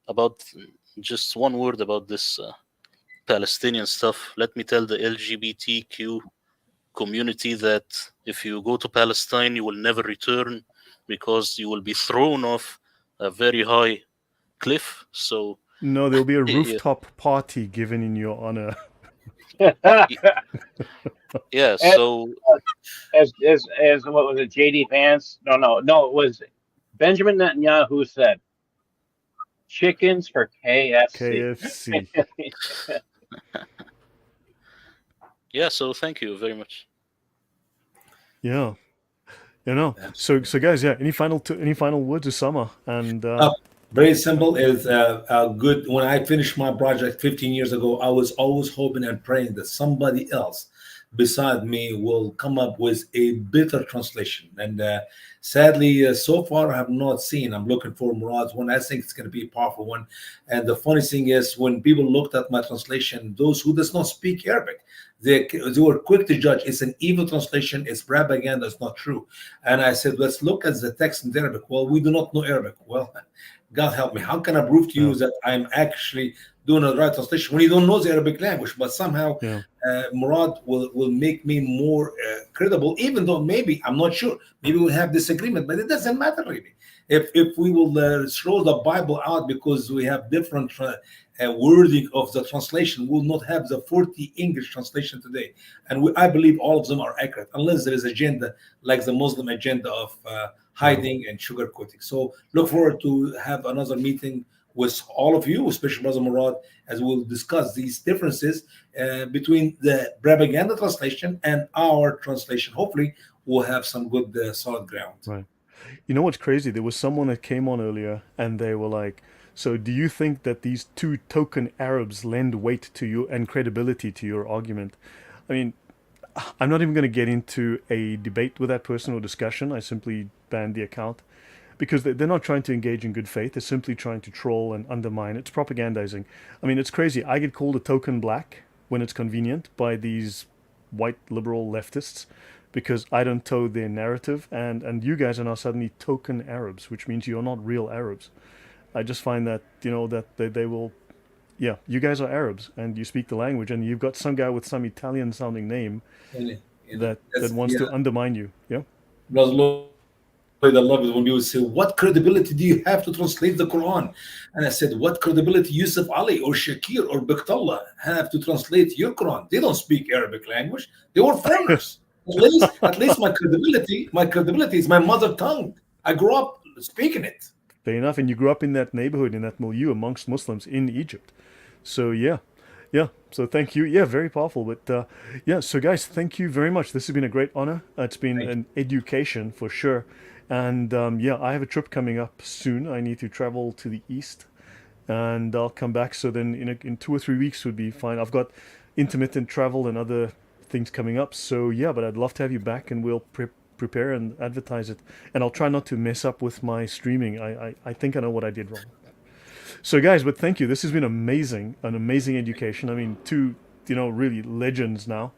about just one word about this Palestinian stuff, let me tell the LGBTQ community that if you go to Palestine, you will never return, because you will be thrown off a very high cliff. So No, there'll be a yeah, rooftop party given in your honor. yeah. as, So as what was it, JD Vance? No, it was Benjamin Netanyahu said, chickens for KFC. KFC. yeah. So thank you very much. Yeah. So guys, yeah. Any final words, Usama? And Very simple. Is good. When I finished my project 15 years ago, I was always hoping and praying that somebody else beside me will come up with a better translation. And sadly, so far I have not seen. I'm looking for Murad's one. I think it's going to be a powerful one. And the funny thing is, when people looked at my translation, those who does not speak Arabic, they were quick to judge. It's an evil translation. It's propaganda. It's not true. And I said, let's look at the text in Arabic. Well, we do not know Arabic. Well, God help me. How can I prove to you that I'm actually doing the right translation when you don't know the Arabic language. But somehow Yeah. Murad will make me more credible, even though maybe I'm not sure. Maybe we have disagreement, but it doesn't matter really. If we will throw the Bible out because we have different wording of the translation, we will not have the 40 English translation today. And I believe all of them are accurate, unless there is agenda like the Muslim agenda of hiding and sugarcoating. So look forward to have another meeting with all of you, especially Brother Murad, as we'll discuss these differences between the propaganda translation and our translation. Hopefully, we'll have some good solid ground. Right. You know what's crazy? There was someone that came on earlier and they were like, so do you think that these two token Arabs lend weight to you and credibility to your argument? I mean, I'm not even going to get into a debate with that person or discussion. I simply banned the account because they're not trying to engage in good faith. They're simply trying to troll and undermine. It's propagandizing. I mean, it's crazy. I get called a token black when it's convenient by these white liberal leftists because I don't toe their narrative, and you guys are now suddenly token Arabs, which means you're not real Arabs. I just find that, that they will, yeah, you guys are Arabs and you speak the language, and you've got some guy with some Italian sounding name that wants to undermine you. Yeah. Brother Lloyd, I love it when people say, what credibility do you have to translate the Quran? And I said, what credibility Yusuf Ali or Shakir or Biktallah have to translate your Quran? They don't speak Arabic language. They were foreigners. At least my credibility is my mother tongue. I grew up speaking it. Fair enough. And you grew up in that neighborhood, in that milieu amongst Muslims in Egypt. So yeah. So thank you. Yeah, very powerful. But yeah, so guys, thank you very much. This has been a great honor. It's been an education for sure. And yeah, I have a trip coming up soon. I need to travel to the east, and I'll come back. So then in 2 or 3 weeks would be fine. I've got intermittent travel and other things coming up. So yeah, but I'd love to have you back, and we'll prepare and advertise it. And I'll try not to mess up with my streaming. I think I know what I did wrong. So guys, but thank you. This has been amazing, an amazing education. I mean, two, really legends now.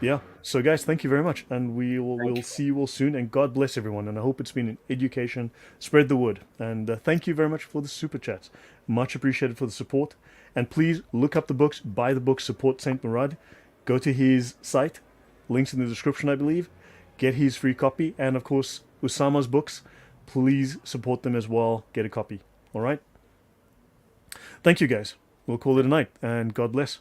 Yeah. So guys, thank you very much, and we'll see you all soon. And God bless everyone. And I hope it's been an education. Spread the word. And thank you very much for the super chats. Much appreciated for the support. And please look up the books, buy the book, support Saint Murad. Go to his site, links in the description, I believe. Get his free copy, and of course Usama's books. Please support them as well. Get a copy. All right. Thank you, guys. We'll call it a night, and God bless.